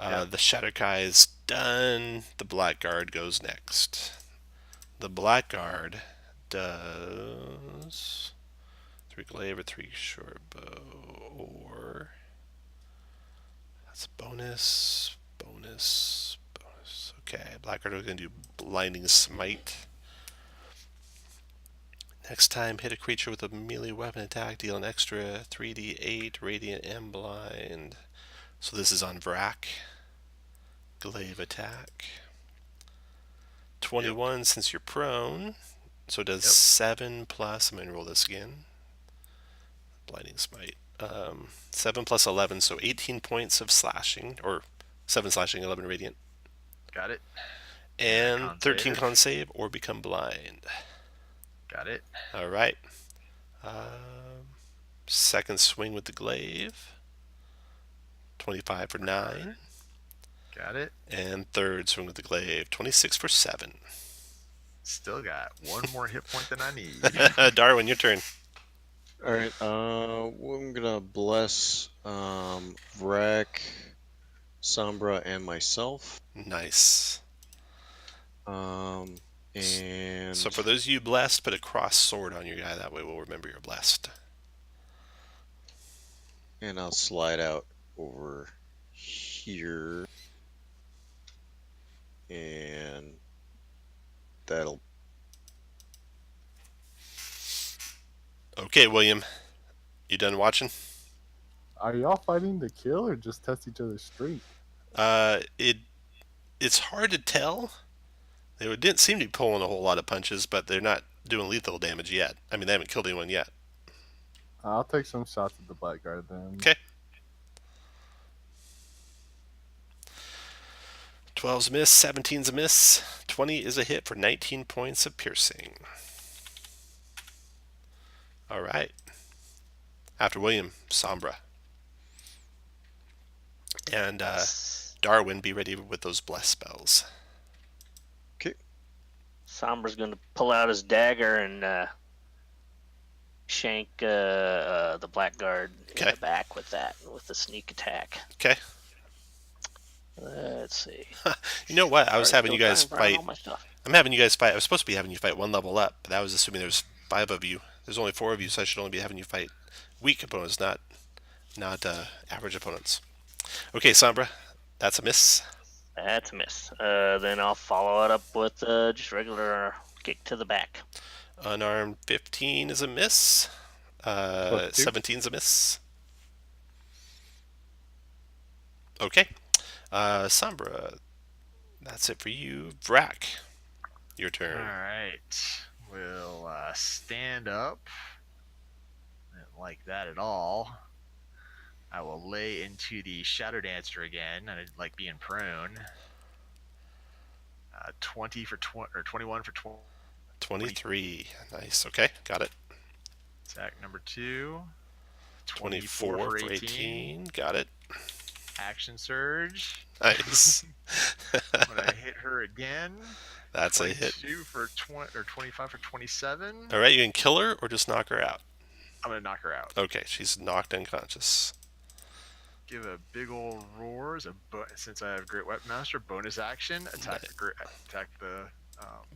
Yep.
The Shatter Kai is done. The Blackguard goes next. The Blackguard does 3 glaive or 3 short bow, or that's a bonus. Okay, Blackguard is going to do blinding smite. Next time, hit a creature with a melee weapon attack, deal an extra 3d8 radiant and blind. So this is on Vrak. Glaive attack. 21 since you're prone. So it does 7 plus. I'm going to roll this again. Blinding Smite. 7 plus 11, so 18 points of slashing. Or 7 slashing, 11 radiant.
Got it.
And 13 con save or become blind.
Got it.
Alright. Second swing with the glaive. 25 for 9.
Got it.
And third swing with the glaive. 26 for 7.
Still got one more hit point than I need.
Darwin, your turn.
Alright, I'm gonna bless Vrak, Sombra, and myself.
Nice.
And
So for those of you blessed, put a cross sword on your guy. That way we'll remember you're blessed.
and I'll slide out over here. And that'll...
Okay, William. You done watching?
Are y'all fighting to kill or just test each other's strength?
It's hard to tell. They didn't seem to be pulling a whole lot of punches, but they're not doing lethal damage yet. I mean, they haven't killed anyone yet.
I'll take some shots at the blackguard then.
Okay. 12's a miss, 17's a miss, 20 is a hit for 19 points of piercing. All right. After William, Sombra. And Darwin, be ready with those bless spells.
Okay.
Sombra's going to pull out his dagger and shank the blackguard in the back with the sneak attack.
Okay.
Let's see.
You know what? I was having you guys fight.
I'm
having you guys fight. I was supposed to be having you fight one level up, but that was assuming there's 5 of you. There's only 4 of you, so I should only be having you fight weak opponents, not average opponents. Okay, Sombra, that's a miss.
That's a miss. Then I'll follow it up with just regular kick to the back.
Unarmed 15 is a miss. 17's a miss. Okay. Sombra, that's it for you. Vrak, your turn.
Alright. We'll stand up. Didn't like that at all. I will lay into the Shadow Dancer again. I didn't like being prone. 20 for 21 for 20.
23. Nice. Okay, got it.
Attack number 2.
24 for 18. Got it.
Action surge.
Nice.
When I hit her again.
That's a hit.
22 for 20 or 25 for 27.
All right, you can kill her or just knock her out.
I'm gonna knock her out.
Okay, she's knocked unconscious.
Give a big old roar since I have Great Weapon Master. Bonus action. Attack the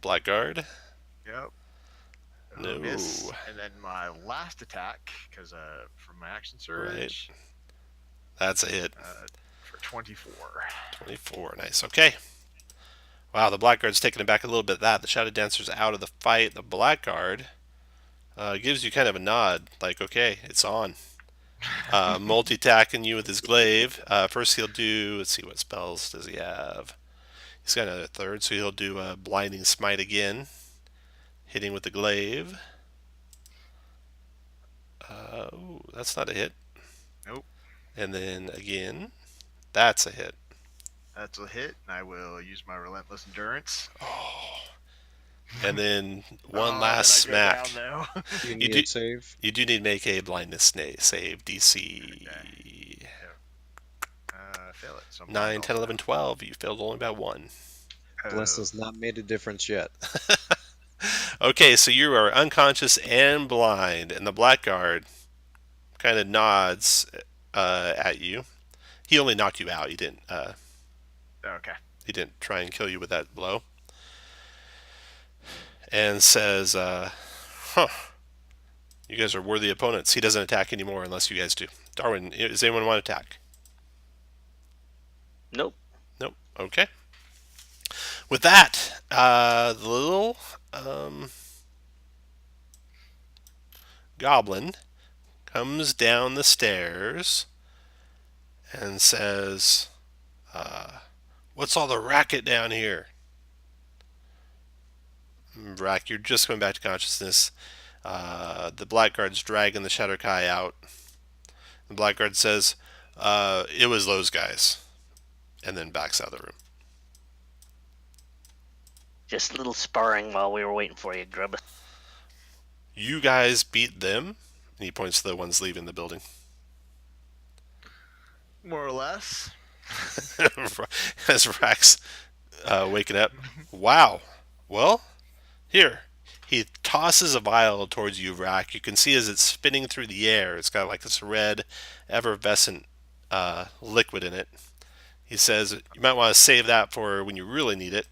Blackguard.
Yep.
No.
Miss. And then my last attack, because from my action surge.
Right. That's a hit.
For 24.
24. Nice. Okay. Wow, the Blackguard's taking it back a little bit. The Shadow Dancer's out of the fight. The Blackguard gives you kind of a nod, like, okay, it's on. Multi-attacking you with his glaive. First he'll do, let's see, what spells does he have? He's got another third, so he'll do a Blinding Smite again, hitting with the glaive. Ooh, that's not a hit.
Nope.
And then again, that's a hit.
That's a hit, and I will use my Relentless Endurance.
Oh. And then one last smack.
You need a save?
You do need to make a blindness save, DC.
Okay. Fail it. So
9, 10, 11, 12. You failed only by 1.
Bless has not made a difference yet.
Okay, so you are unconscious and blind, and the Blackguard kind of nods at you. He only knocked you out. He didn't.
Okay.
He didn't try and kill you with that blow. And says, "Huh, you guys are worthy opponents." He doesn't attack anymore unless you guys do. Darwin, does anyone want to attack?
Nope.
Nope. Okay. With that, the little goblin comes down the stairs and says, "What's all the racket down here?" Rack, you're just coming back to consciousness. The Blackguard's dragging the Shadowkai out. The Blackguard says, "It was those guys," and then backs out of the room.
Just a little sparring while we were waiting for you, Grub.
You guys beat them? And he points to the ones leaving the building.
More or less.
As Rack's waking up. Wow. Well, here. He tosses a vial towards you, Rack. You can see as it's spinning through the air. It's got like this red, effervescent liquid in it. He says, you might want to save that for when you really need it.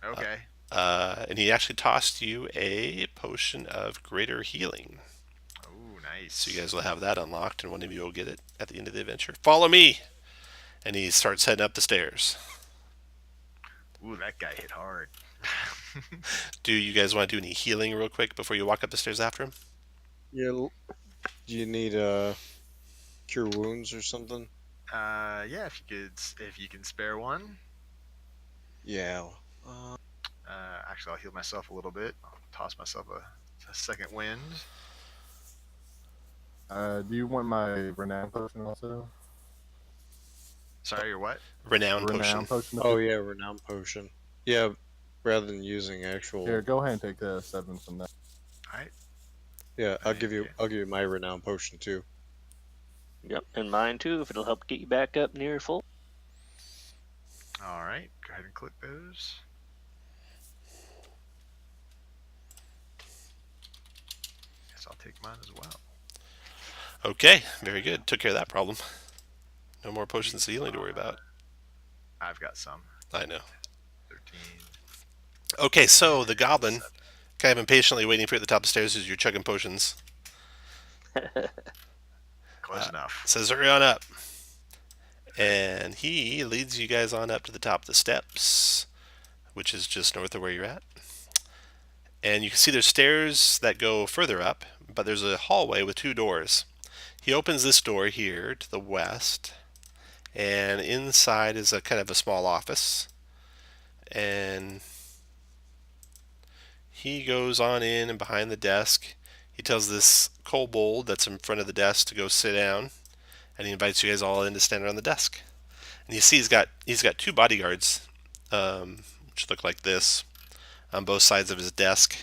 Okay.
And he actually tossed you a potion of greater healing.
Oh, nice.
So you guys will have that unlocked, and one of you will get it at the end of the adventure. Follow me! And he starts heading up the stairs.
Ooh, that guy hit hard.
Do you guys want to do any healing real quick before you walk up the stairs after him?
Yeah. Do you need cure wounds or something?
Yeah, if you can spare one.
Yeah.
Actually, I'll heal myself a little bit. I'll toss myself a second wind.
Do you want my Renown potion also?
Sorry, your what?
Renown potion.
Oh yeah, renown potion. Yeah, rather than using actual.
Here, go ahead and take the 7 from that.
All right.
Yeah, I'll give
Okay.
you my renown potion too.
Yep, and mine too, if it'll help get you back up near full.
All right. Go ahead and click those. Guess I'll take mine as well.
Okay, very good. Took care of that problem. No more potions of healing to worry about.
I've got some.
I know.
13.
Okay, so the goblin,
7.
kind of impatiently waiting for you at the top of the stairs as you're chugging potions,
Close enough.
says, hurry on up. And he leads you guys on up to the top of the steps, which is just north of where you're at. And you can see there's stairs that go further up, but there's a hallway with 2 doors. He opens this door here to the west, and inside is a kind of a small office. And he goes on in, and behind the desk, he tells this kobold that's in front of the desk to go sit down, and he invites you guys all in to stand around the desk. And you see he's got 2 bodyguards, which look like this, on both sides of his desk.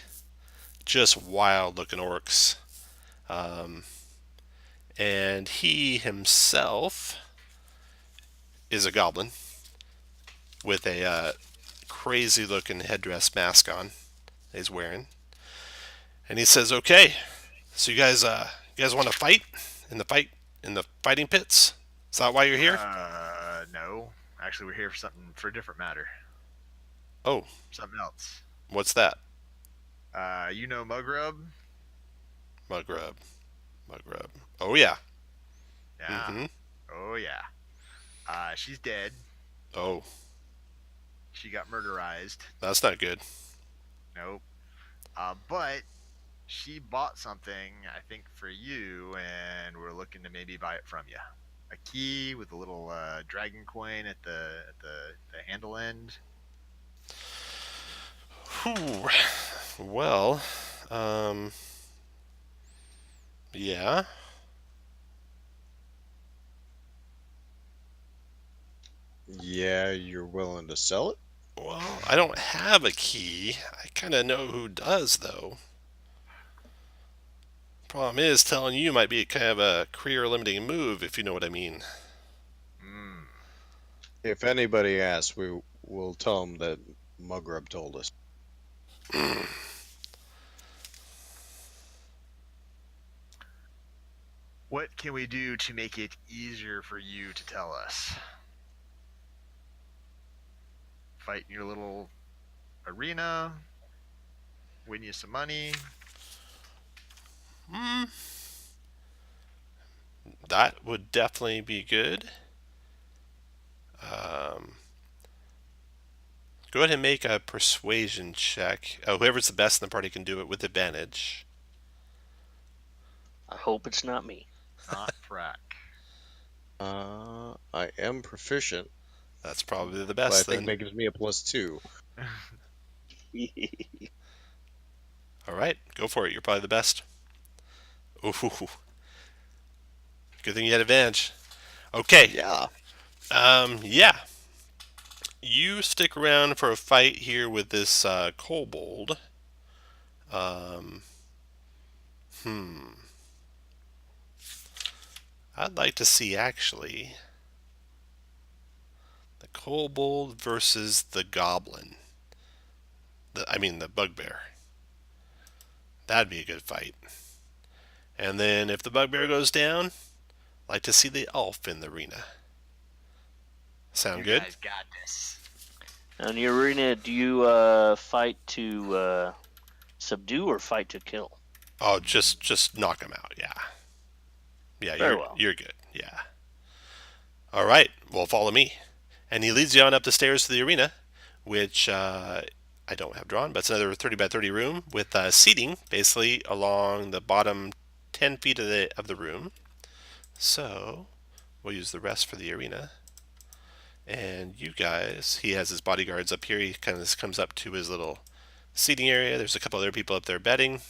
Just wild-looking orcs. And he himself is a goblin with a crazy-looking headdress mask on that he's wearing. And he says, "Okay, so you guys want to fight in the fighting pits? Is that why you're here?"
No. Actually, we're here for a different matter.
Oh,
Something else.
what's that?
You know Mugrub?
Mugrub. Oh yeah.
Yeah.
Mm-hmm.
Oh yeah. She's dead.
Oh,
She got murderized.
that's not good.
Nope. But she bought something, I think, for you, and we're looking to maybe buy it from you. A key with a little dragon coin at the handle end.
Whew. Well, yeah.
Yeah, you're willing to sell it?
Well, I don't have a key. I kind of know who does, though. Problem is, telling you might be kind of a career-limiting move, if you know what I mean.
Hmm.
If anybody asks, we will tell them that Mugrub told us.
What can we do to make it easier for you to tell us? Fight in your little arena, win you some money.
That would definitely be good. Go ahead and make a persuasion check. Whoever's the best in the party can do it with advantage.
I hope it's not me.
Not Frack.
I am proficient,
That's probably the
but I
best
think
then.
that gives me a +2.
All right, go for it. You're probably the best. Ooh, good thing you had advantage. Okay.
Yeah.
Yeah. You stick around for a fight here with this kobold. I'd like to see actually the kobold versus the goblin. The bugbear. That'd be a good fight. And then if the bugbear goes down, I'd like to see the elf in the arena. Sound
You
good?
guys got this.
In the arena, do you fight to subdue or fight to kill?
Oh, just knock him out. Yeah. Yeah,
Very well.
you're good. Yeah. All right. Well, follow me. And he leads you on up the stairs to the arena, which I don't have drawn, but it's another 30 by 30 room with seating basically along the bottom 10 feet of the room. So we'll use the rest for the arena. And you guys, he has his bodyguards up here. He kind of comes up to his little seating area. There's a couple other people up there betting.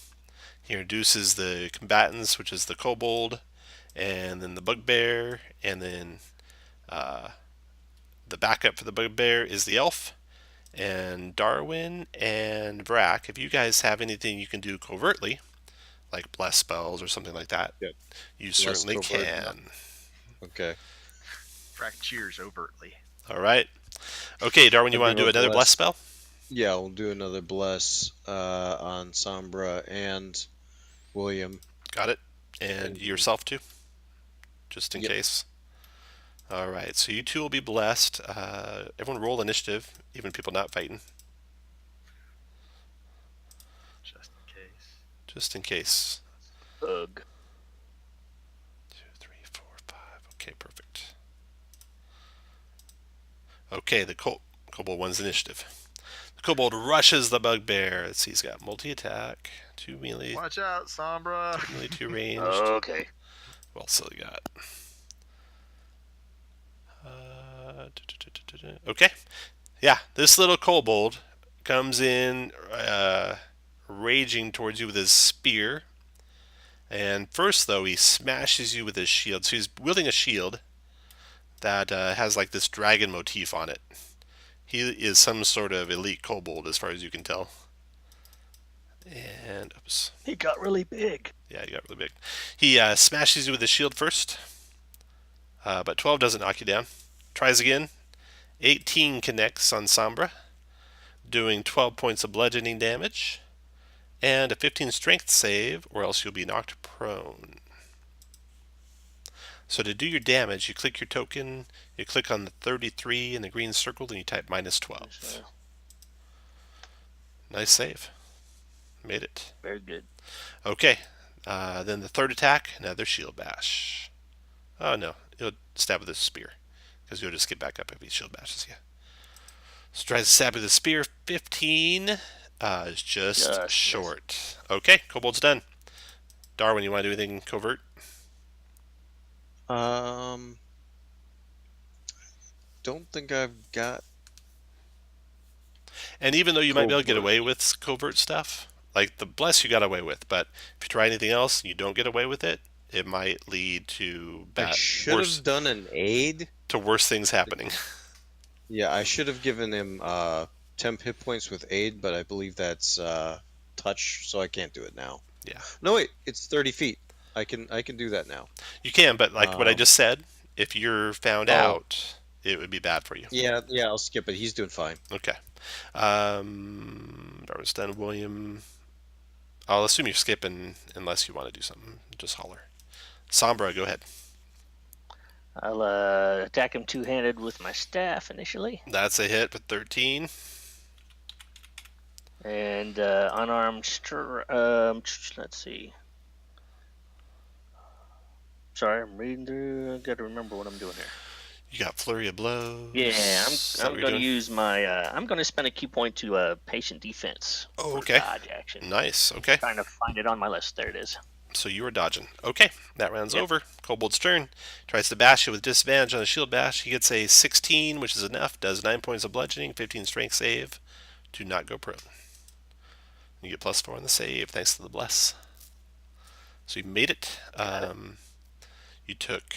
He introduces the combatants, which is the kobold, and then the bugbear, and then the backup for the bugbear is the elf, and Darwin and Vrak. If you guys have anything you can do covertly, like bless spells or something like that,
Yeah.
you certainly
covert,
can.
Okay.
Frack cheers overtly.
All right. Okay, Darwin, you
I'll
want to
do
do
a
another bless
bless.
spell?
Yeah, we'll do another bless on Sombra and William.
Got it. And
And-
yourself too, just in
Yep.
case. All right, so you two will be blessed. Everyone roll initiative, even people not fighting,
Just in case.
just in case.
Bug.
2, 3, 4, 5. Okay, perfect. Okay, the kobold wins initiative. The kobold rushes the bugbear. Let's see, he's got multi-attack, 2 melee,
Watch out, Sombra.
2 melee, 2 ranged.
Okay.
What else do we got? Okay. Yeah, this little kobold comes in raging towards you with his spear. And first, though, he smashes you with his shield. So he's wielding a shield that has like this dragon motif on it. He is some sort of elite kobold, as far as you can tell. And, oops.
He got really big.
Yeah, he got really big. He smashes you with his shield first, but 12 doesn't knock you down. Tries again. 18 connects on Sombra, doing 12 points of bludgeoning damage, and a 15 strength save, or else you'll be knocked prone. So to do your damage, you click your token, you click on the 33 in the green circle, and you type -12. Nice save. Made it.
Very good.
Okay, then the third attack, another shield bash. Oh no, he'll stab with his spear, because you'll just get back up if he shield bashes you. So tries to stab with his spear. 15 is just short. Okay, kobold's done. Darwin, you want to do anything covert?
Don't think I've got.
And even though you might be able to get
Covert.
away with covert stuff, like the bless you got away with, but if you try anything else and you don't get away with it, it might lead to
I should
worse,
have done an aid.
to worse things happening.
Yeah, I should have given him 10 hit points with aid, but I believe that's touch, so I can't do it now.
Yeah.
No, wait, it's 30 feet. I can do that now.
You can, but like what I just said, if you're found
Oh.
out, it would be bad for you.
Yeah, I'll skip it. He's doing fine.
Okay. Darwin's done. William, I'll assume you're skipping unless you want to do something. Just holler. Sombra, go ahead.
I'll attack him two-handed with my staff initially,
That's a hit with 13.
and unarmed. Let's see. Sorry, I'm reading through. I got to remember what I'm doing here.
You got flurry of blows.
Yeah,
Is that
I'm
what you're
going to
doing?
use my. I'm going to spend a key point to patient defense.
Oh,
for
okay.
Dodge action.
Nice. Okay.
Trying to find it on my list. There it is.
So you are dodging. Okay, that round's
Yep.
over. Kobold's turn. Tries to bash you with disadvantage on a shield bash. He gets a 16, which is enough. Does 9 points of bludgeoning, 15 strength save to not go prone. You get +4 on the save thanks to the bless. So you made it. You took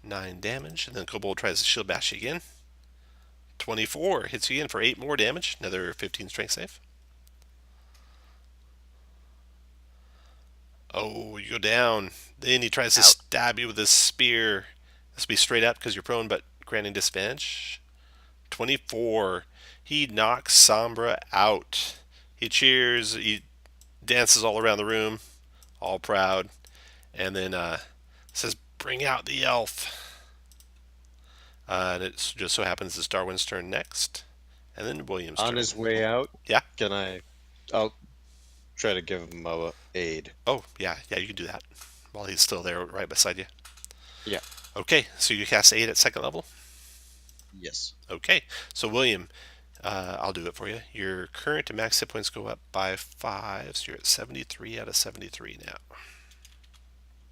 9 damage, and then Kobold tries to shield bash you again. 24 hits you again for 8 more damage. Another 15 strength save. Oh, you go down. Then he tries to
Ouch.
stab you with his spear. This will be straight up because you're prone, but granting disadvantage. 24. He knocks Sombra out. He cheers. He dances all around the room, all proud, and then says, "Bring out the elf." And it just so happens it's Darwin's turn next, and then William's
On
turn.
his way out,
Yeah.
I'll try to give him a aid.
Oh, yeah, you can do that while he's still there right beside you.
Yeah.
Okay, so you cast 8 at 2nd level?
Yes.
Okay, so William, I'll do it for you. Your current and max hit points go up by 5, so you're at 73 out of 73 now.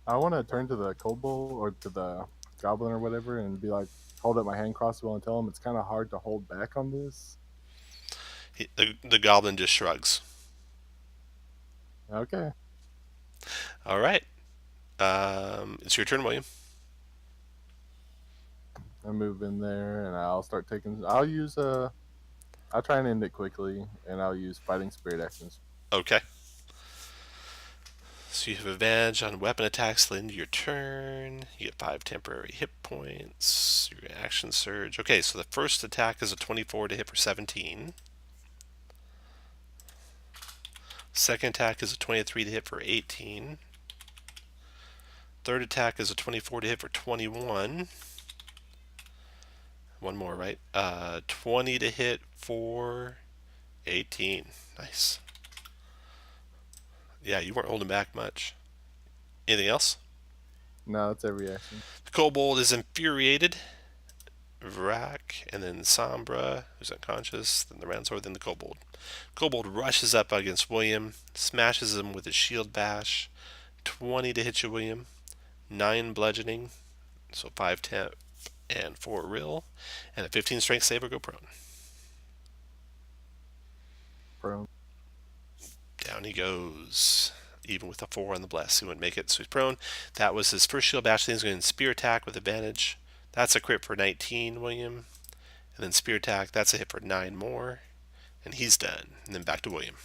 I want to turn to the kobold or to the goblin or whatever and be like, hold up my hand crossbow and tell him it's kind of hard to hold back on this.
The goblin just shrugs.
Okay.
All right. It's your turn, William.
I move in there and I'll start taking. I'll use I'll try and end it quickly, and I'll use fighting spirit actions.
Okay. So you have advantage on weapon attacks till the end of your turn. You get 5 temporary hit points. Your action surge. Okay, so the first attack is a 24 to hit for 17. Second attack is a 23 to hit for 18. Third attack is a 24 to hit for 21. One more, right? 20 to hit for 18. Nice. Yeah, you weren't holding back much. Anything else?
No, that's every action.
The kobold is infuriated. Vrak, and then Sombra, who's unconscious. Then the round's over, then the kobold. Kobold rushes up against William, smashes him with his shield bash. 20 to hit you, William. 9 bludgeoning, so 5 temp and 4 rill, and a 15 strength save or go prone.
Prone.
Down he goes. Even with a 4 on the bless, he wouldn't make it, so he's prone. That was his first shield bash. Then he's going to spear attack with advantage. That's a crit for 19, William. And then spear attack, that's a hit for 9 more. And he's done. And then back to William.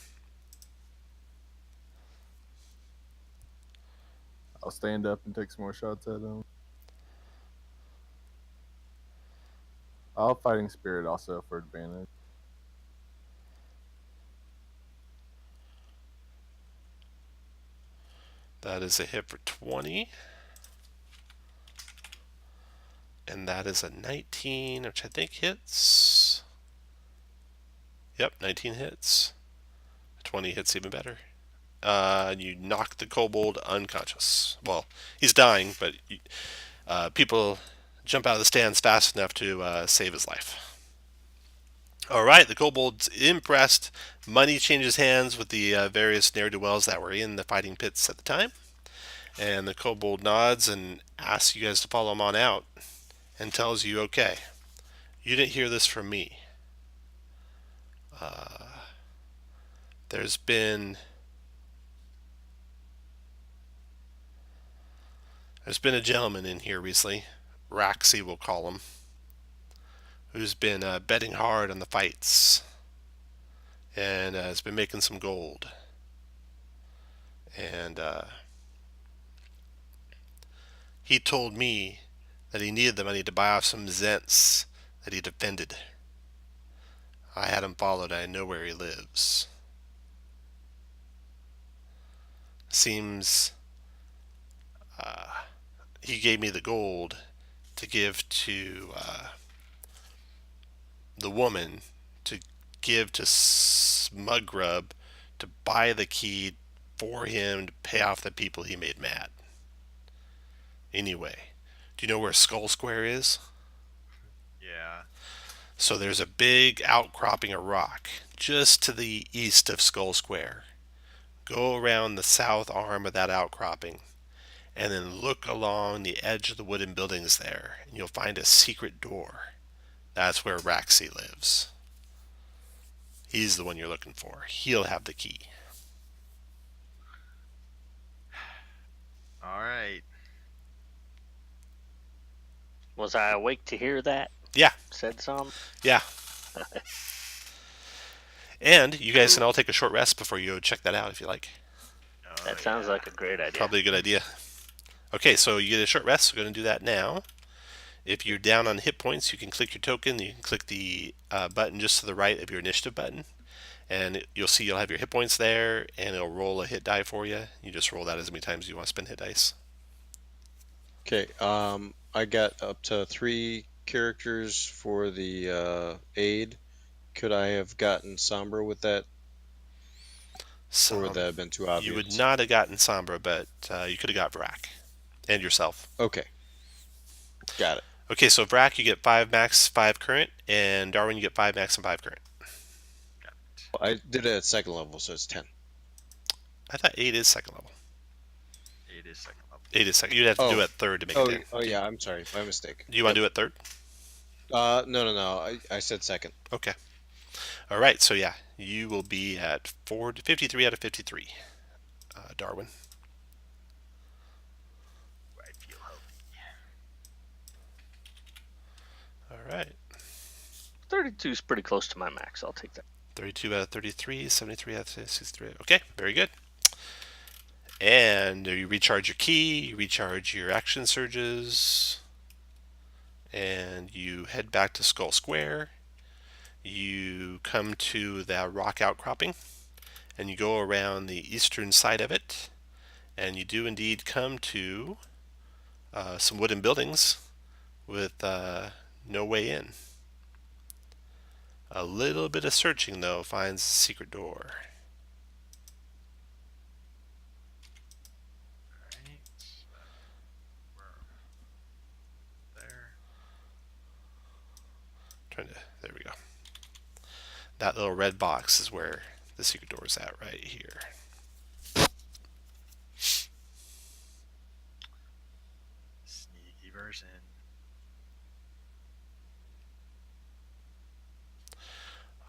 I'll stand up and take some more shots at him. I'll fighting spirit also for advantage.
That is a hit for 20. And that is a 19, which I think hits. Yep, 19 hits. 20 hits even better. You knock the kobold unconscious. Well, he's dying, but people jump out of the stands fast enough to save his life. All right, the kobold's impressed. Money changes hands with the various ne'er-do-wells that were in the fighting pits at the time. And the kobold nods and asks you guys to follow him on out and tells you, okay, you didn't hear this from me. There's been a gentleman in here recently, Raxy we'll call him, who's been betting hard on the fights and has been making some gold. And he told me that he needed the money to buy off some Zents that he defended. I had him followed. I know where he lives. Seems he gave me the gold to give to the woman, to give to Smuggrub to buy the key for him to pay off the people he made mad. Anyway, do you know where Skull Square is?
Yeah.
So there's a big outcropping of rock just to the east of Skull Square Go around the south arm of that outcropping, and then look along the edge of the wooden buildings there, and you'll find a secret door. That's where Raxi lives. He's the one you're looking for. He'll have the key.
All right.
Was I awake to hear that?
Yeah.
Said some?
Yeah. And you guys can all take a short rest before you go check that out if you like.
Oh,
That sounds like a great idea.
Probably a good idea. Okay, so you get a short rest. We're going to do that now. If you're down on hit points, you can click your token. You can click the button just to the right of your initiative button. And you'll see you'll have your hit points there, and it'll roll a hit die for you. You just roll that as many times as you want to spend hit dice.
Okay. I got up to 3 characters for the aid. Could I have gotten Sombra with that, or would that have been too obvious?
You would not have gotten Sombra, but you could have got Vrak and yourself.
Okay. Got it.
Okay, so Vrak, you get 5 max, 5 current, and Darwin, you get 5 max and 5 current.
I did it at 2nd level, so it's 10.
I thought 8 is 2nd level.
8 is 2nd level.
8 is 2nd. You'd have to do it 3rd to make it 10.
Oh, yeah, I'm sorry. My mistake.
Do you want to do it 3rd?
No. I said 2nd.
Okay. All right, so yeah, you will be at 53 out of 53, Darwin.
I feel healthy.
All right.
32 is pretty close to my max. I'll take that.
32 out of 33, 73 out of 63. Okay, very good. And you recharge your key, you recharge your action surges, and you head back to Skull Square. You come to the rock outcropping, and you go around the eastern side of it, and you do indeed come to some wooden buildings with no way in. A little bit of searching, though, finds a secret door.
Alright. There.
There we go. That little red box is where the secret door is at, right here.
Sneaky version.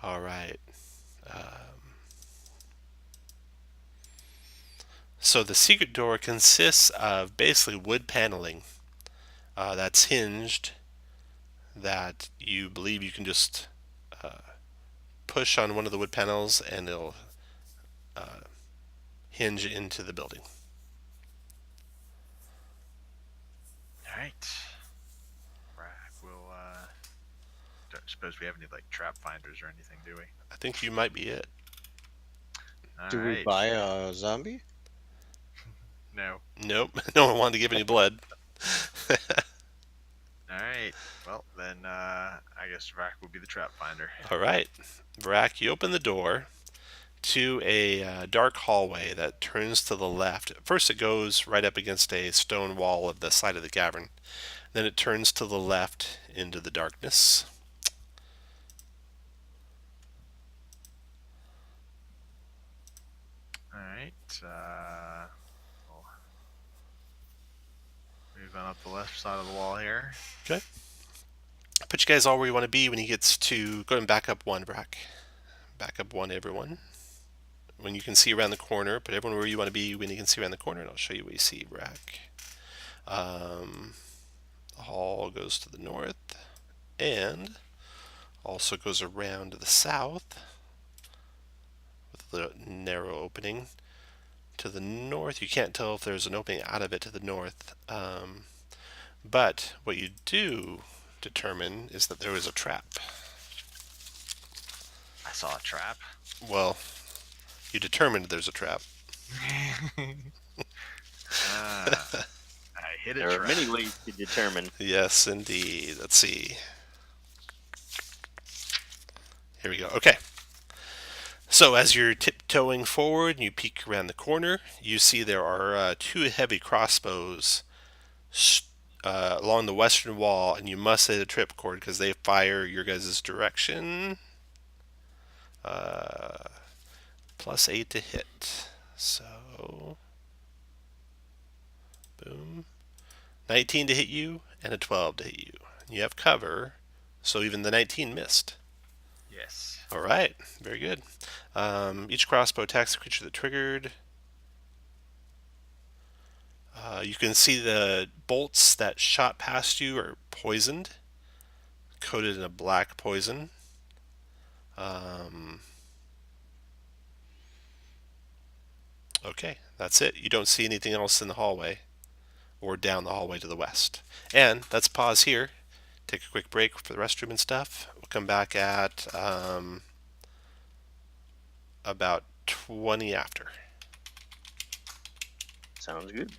All right. So the secret door consists of basically wood paneling that's hinged, that you believe you can just push on one of the wood panels and it'll hinge into the building.
Alright. We'll, don't suppose we have any, like, trap finders or anything, do we?
I think you might be it.
Do we buy a zombie?
No.
Nope. No one wanted to give any blood.
Alright. Well, then, I guess Vrak will be the trap finder.
All right. Vrak, you open the door to a dark hallway that turns to the left. At first it goes right up against a stone wall at the side of the cavern. Then it turns to the left into the darkness.
Alright. We'll move on up the left side of the wall here.
Okay. Put you guys all where you want to be when he gets to... Go and back up 1, Vrak. Back up 1, everyone. When you can see around the corner, put everyone where you want to be when you can see around the corner, and I'll show you what you see, Vrak. The hall goes to the north, and also goes around to the south, with the narrow opening. To the north, you can't tell if there's an opening out of it to the north, but what you do determine is that there is a trap.
I saw a trap.
Well, you determined there's a trap.
I hit a
There
trap.
are many ways to determine.
Yes, indeed. Let's see. Here we go. Okay. So as you're tiptoeing forward and you peek around the corner, you see there are 2 heavy crossbows along the western wall, and you must hit a trip cord because they fire your guys' direction. +8 to hit. So, boom. 19 to hit you and a 12 to hit you. You have cover, so even the 19 missed.
Yes.
All right, very good. Each crossbow attacks the creature that triggered. You can see the bolts that shot past you are poisoned, coated in a black poison. Okay, that's it. You don't see anything else in the hallway or down the hallway to the west. And let's pause here, take a quick break for the restroom and stuff. We'll come back at about 20 after.
Sounds good.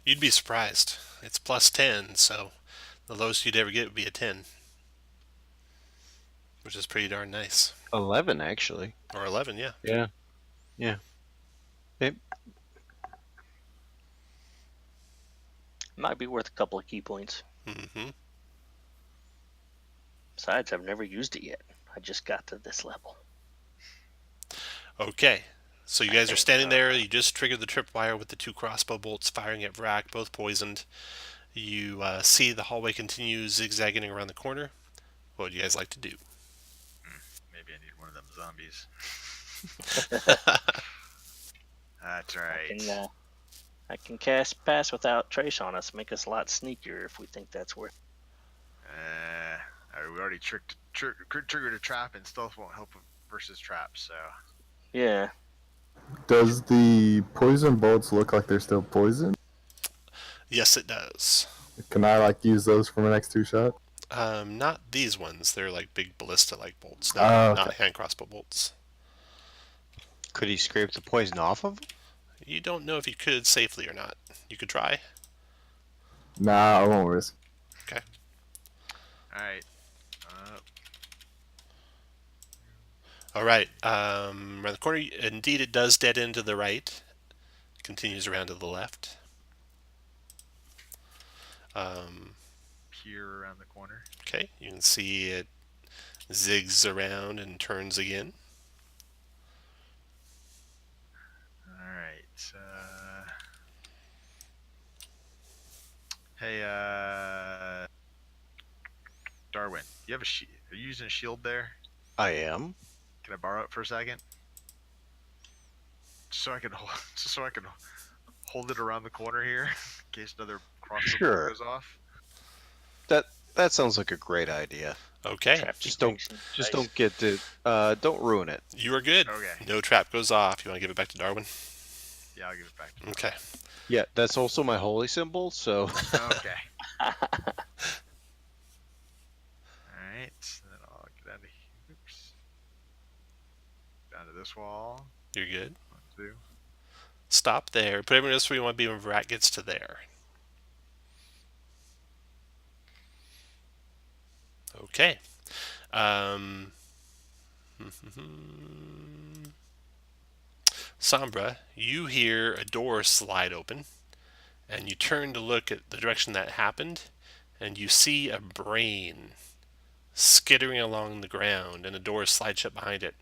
You'd be surprised. It's plus 10, so the lowest you'd ever get would be a 10, which is pretty darn nice.
11, actually.
Or 11, yeah.
Yeah. Yeah.
Might be worth a couple of key points.
Mm-hmm.
Besides, I've never used it yet. I just got to this level.
Okay. So you guys are standing there. You just triggered the tripwire with the 2 crossbow bolts firing at Vrak, both poisoned. You see the hallway continues zigzagging around the corner. What would you guys like to do?
Maybe I need one of them zombies. That's right.
I can cast Pass Without Trace on us, make us a lot sneakier if we think that's worth.
We already triggered a trap, and stealth won't help versus traps. So
Yeah.
Does the poison bolts look like they're still poison?
Yes, it does.
Can I use those for my next 2 shots?
Not these ones. They're like big ballista-like bolts,
Okay.
not hand crossbow bolts.
Could he scrape the poison off of him?
You don't know if you could safely or not. You could try.
Nah, I won't risk.
Okay.
all right.
All right. Around the corner, indeed, it does dead end to the right. Continues around to the left.
Peer around the corner.
Okay, you can see it zigs around and turns again.
All right. Hey, Darwin, you have a shield? Are you using a shield there?
I am.
Can I borrow it for a second? Just so I can hold it around the corner here in case another crossbow
Sure.
goes off.
That sounds like a great idea.
Okay,
Trap
Just
detection.
don't get to don't ruin it.
you are good.
Okay.
No trap goes off. You want to give it back to Darwin?
Yeah, I'll give it back to you.
Okay.
Yeah, that's also my holy symbol, so
Okay. Alright, then I'll get out of here. Oops. Down to this wall.
You're good.
1, 2.
Stop there. Put everyone else where you want to be when Vrat gets to there. Okay. Sombra, you hear a door slide open, and you turn to look at the direction that happened, and you see a brain skittering along the ground, and a door slide shut behind it.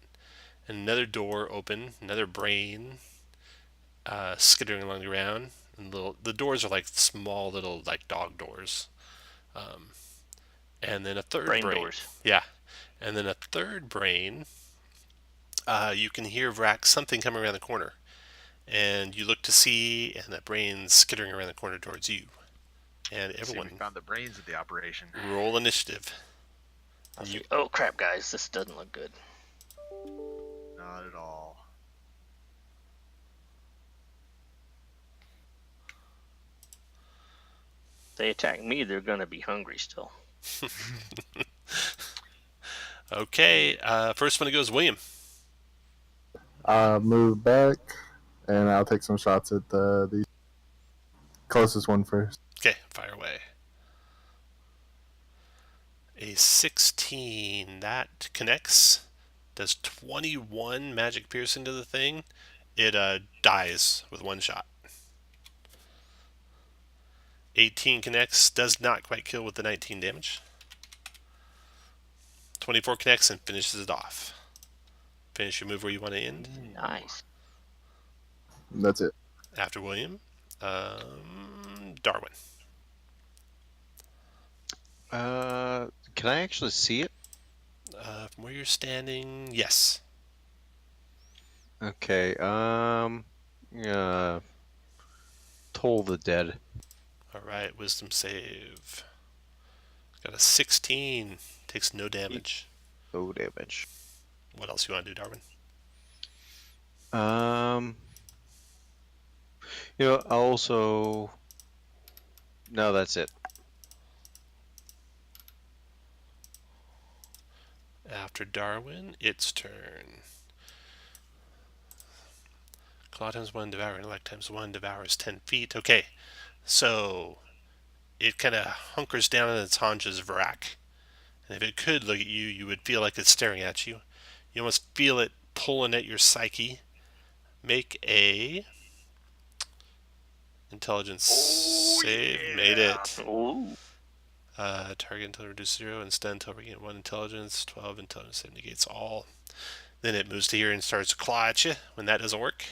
And another door open, another brain skittering along the ground, and the doors are like small little dog doors. And then a third brain.
Doors.
Yeah. And then a third brain. You can hear Vrak something coming around the corner. And you look to see, and that brain's skittering around the corner towards you. And everyone,
See, we found the brains of the operation.
roll initiative.
Oh crap, guys! This doesn't look good.
Not at all.
If they attack me, they're gonna be hungry still.
Okay, first one to go is William.
Move back, and I'll take some shots at the closest one first.
Okay, fire away. A 16, that connects. Does 21 magic pierce into the thing. It dies with one shot. 18 connects, does not quite kill with the 19 damage. 24 connects and finishes it off. Finish your move where you want to end.
Nice.
That's it.
After William, Darwin.
can I actually see it?
From where you're standing, yes.
Okay. Toll the dead.
All right, wisdom save. Got a 16. Takes no damage.
No damage.
What else you want to do, Darwin?
I'll also. No, that's it.
After Darwin, its turn. Claw times 1, devour intellect times 1, devours 10 feet. Okay. So it kind of hunkers down on its haunches, Vrak. And if it could look at you, you would feel like it's staring at you. You almost feel it pulling at your psyche. Make a intelligence save.
yeah.
Made it.
Ooh.
Target until reduced 0, instead until we get 1 intelligence. 12 intelligence save negates all. Then it moves to here and starts to claw at you when that doesn't work.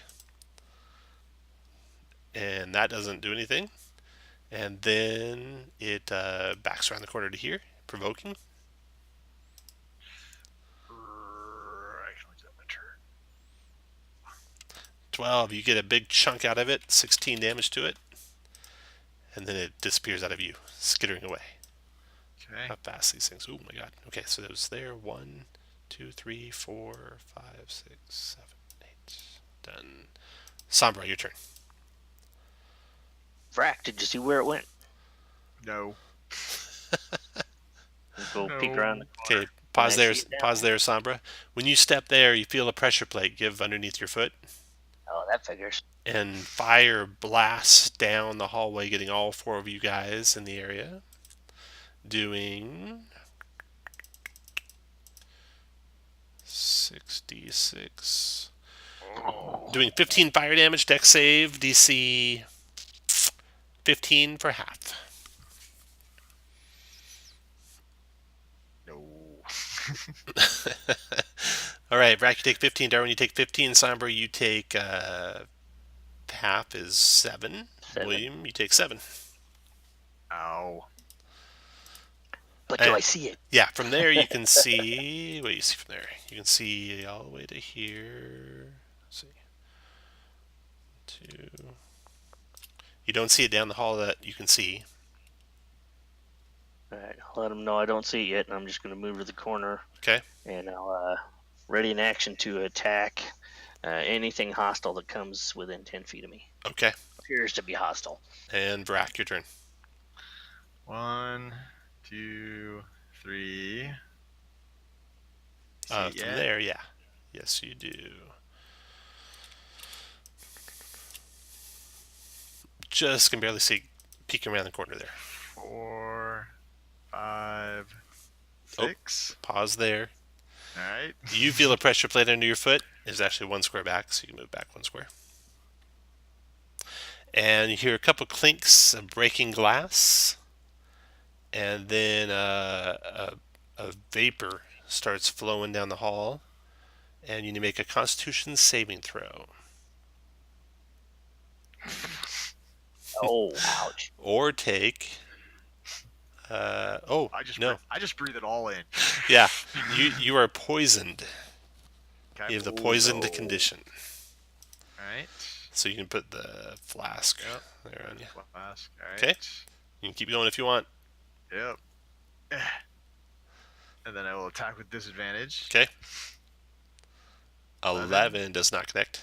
And that doesn't do anything. And then it backs around the corner to here, provoking.
Actually, it's my turn.
12, you get a big chunk out of it, 16 damage to it. And then it disappears out of you, skittering away.
Okay.
How fast these things. Oh my god. Okay, so it was there. 1, 2, 3, 4, 5, 6, 7, 8. Done. Sombra, your turn.
Vrak, did you see where it went?
No.
Go
No.
peek around the corner.
Okay, pause
I
there.
see it down
Pause
there.
there, Sombra. When you step there, you feel a pressure plate give underneath your foot,
Oh, that figures.
and fire blasts down the hallway, getting all 4 of you guys in the area. Doing 66. Doing 15 fire damage, dex save, DC 15 for half.
No.
All right, Vrak, you take 15. Darwin, you take 15. Sombra, you take half is 7.
7.
William, you take 7.
Ow.
But do I see it?
Yeah, from there you can see. What do you see from there? You can see all the way to here. Let's see. 2. You don't see it down the hall that you can see.
All right, I'll let them know I don't see it yet, and I'm just going to move to the corner.
Okay.
And I'll ready in action to attack anything hostile that comes within 10 feet of me.
Okay.
Appears to be hostile.
And Vrak, your turn.
1, 2, 3.
From there, yeah. Yes, you do. Just can barely see peeking around the corner there.
4, 5,
Oh.
6.
Pause there.
All right.
You feel a pressure plate under your foot. There's actually 1 square back, so you can move back 1 square. And you hear a couple clinks of breaking glass. And then a vapor starts flowing down the hall. And you need to make a Constitution saving throw.
Oh, ouch.
Or take...
I just breathe it all in.
Yeah, you are poisoned.
Okay.
You have the poisoned
no.
condition.
All right.
So you can put the flask
Yep.
there on you.
Flask. All right.
Okay. You can keep going if you want.
Yep. And then I will attack with disadvantage.
Okay. 11 does not connect.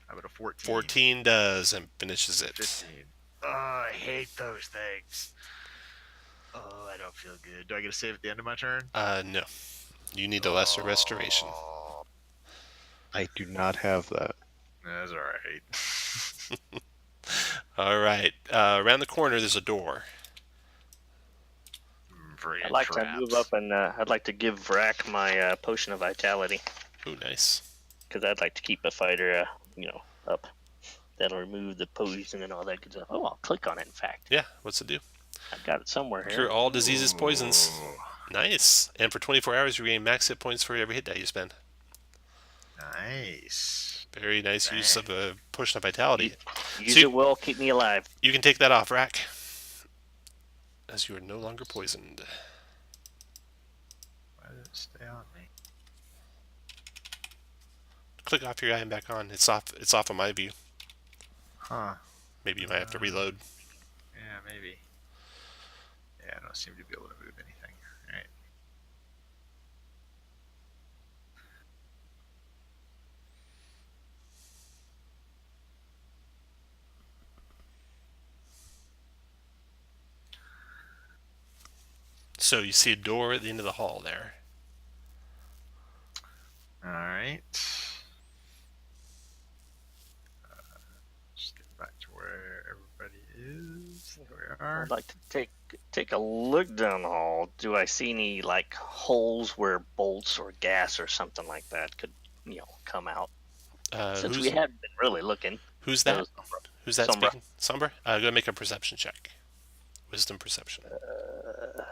How about a 14?
14 does and finishes it.
15. Oh, I hate those things. Oh, I don't feel good. Do I get a save at the end of my turn?
No. You need a lesser restoration.
Oh,
I do not have that.
that's all right.
All right. Around the corner, there's a door.
I'd like to move up and I'd like to give Vrak my potion of vitality
Ooh, nice.
because I'd like to keep a fighter, up. That'll remove the poison and all that good stuff. Oh, I'll click on it. In fact,
Yeah, what's it do?
I've got it somewhere here.
Cure all diseases, poisons.
Ooh,
Nice. And for 24 hours, you gain max hit points for every hit die you spend.
nice.
Very nice use of a potion of vitality.
Use
So
it well, keep me alive.
You can take that off, Rack, as you are no longer poisoned.
Why did it stay on me?
Click off your guy and back on. It's off. It's off of my view.
Huh.
Maybe you might have to reload.
Yeah, maybe. Yeah, I don't seem to be able to move anything. All right.
So you see a door at the end of the hall there.
All right. Just get back to where is. Here we are.
I'd like to take a look down the hall. Do I see any like holes where bolts or gas or something like that could, come out? Since we haven't been really looking.
Who's that? Who's that
Sombra.
speaking? Sombra? Go make a perception check. Wisdom perception.
There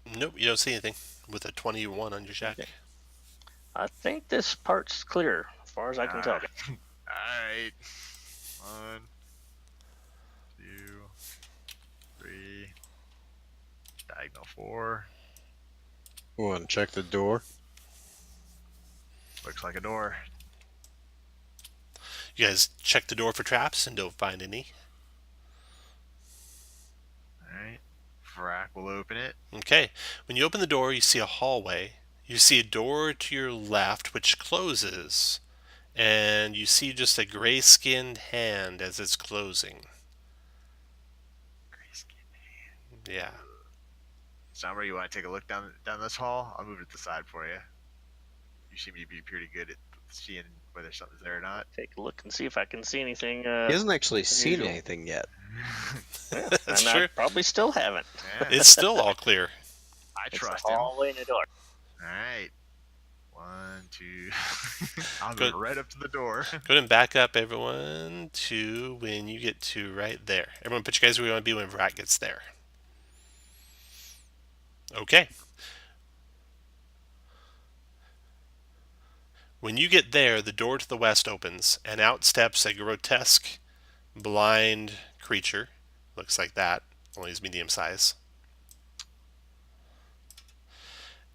we go.
Nope, you don't see anything with a 21 on your check.
Okay. I think this part's clear, as far as I can tell.
Alright. 1, 2, 3. Diagonal 4.
Want to check the door?
Looks like a door.
You guys check the door for traps and don't find any.
Alright. Vrack will open it.
Okay. When you open the door, you see a hallway. You see a door to your left which closes. And you see just a gray-skinned hand as it's closing.
Gray-skinned hand.
Yeah.
Sombra, you want to take a look down this hall? I'll move it to the side for you. You seem to be pretty good at seeing whether something's there or not.
Take a look and see if I can see anything.
He hasn't actually seen
unusual.
anything yet.
Yeah,
That's
and
true.
I probably still haven't.
Yeah,
It's still all clear.
I
It's
trust
a
him.
hallway and a door.
Alright. 1, 2. I'll
Good.
move right up to the door.
Go ahead and back up, everyone, to when you get to right there. Everyone, put you guys where you want to be when Vrat gets there. Okay. When you get there, the door to the west opens, and out steps a grotesque, blind creature. Looks like that, only he's medium size.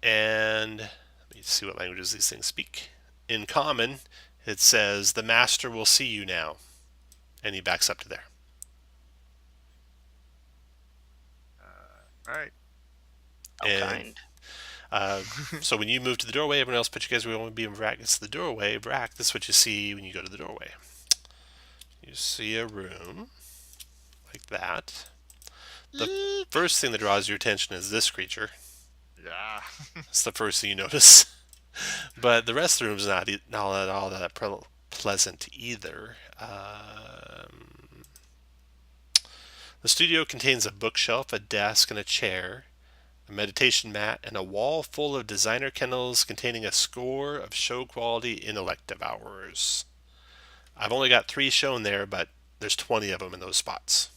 And let me see what languages these things speak. In common, it says, "The master will see you now." And he backs up to there.
Alright.
How
And
kind.
so when you move to the doorway, everyone else put you guys where you want to be when Vrak gets to the doorway. Vrak, this is what you see when you go to the doorway. You see a room like that. The first thing that draws your attention is this creature.
Yeah.
It's the first thing you notice. But the rest of the room's not all that pleasant either. The studio contains a bookshelf, a desk, and a chair, a meditation mat, and a wall full of designer kennels containing a score of show-quality intellect devourers. I've only got 3 shown there, but there's 20 of them in those spots.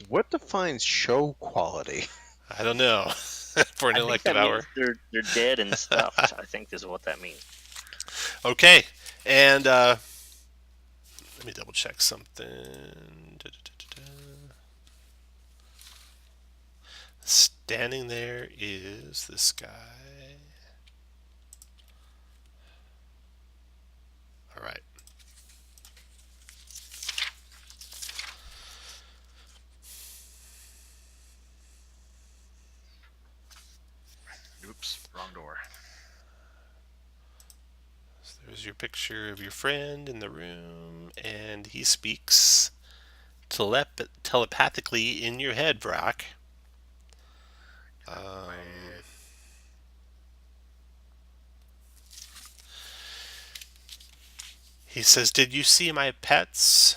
What defines show quality?
I don't know. For an
I think
intellect
that
devourer.
means they're dead and stuffed. I think is what that means.
Okay, and let me double check something. Standing there is this guy. All right.
Oops, wrong door.
So there's your picture of your friend in the room, and he speaks telepathically in your head, Brock. He says, "Did you see my pets?"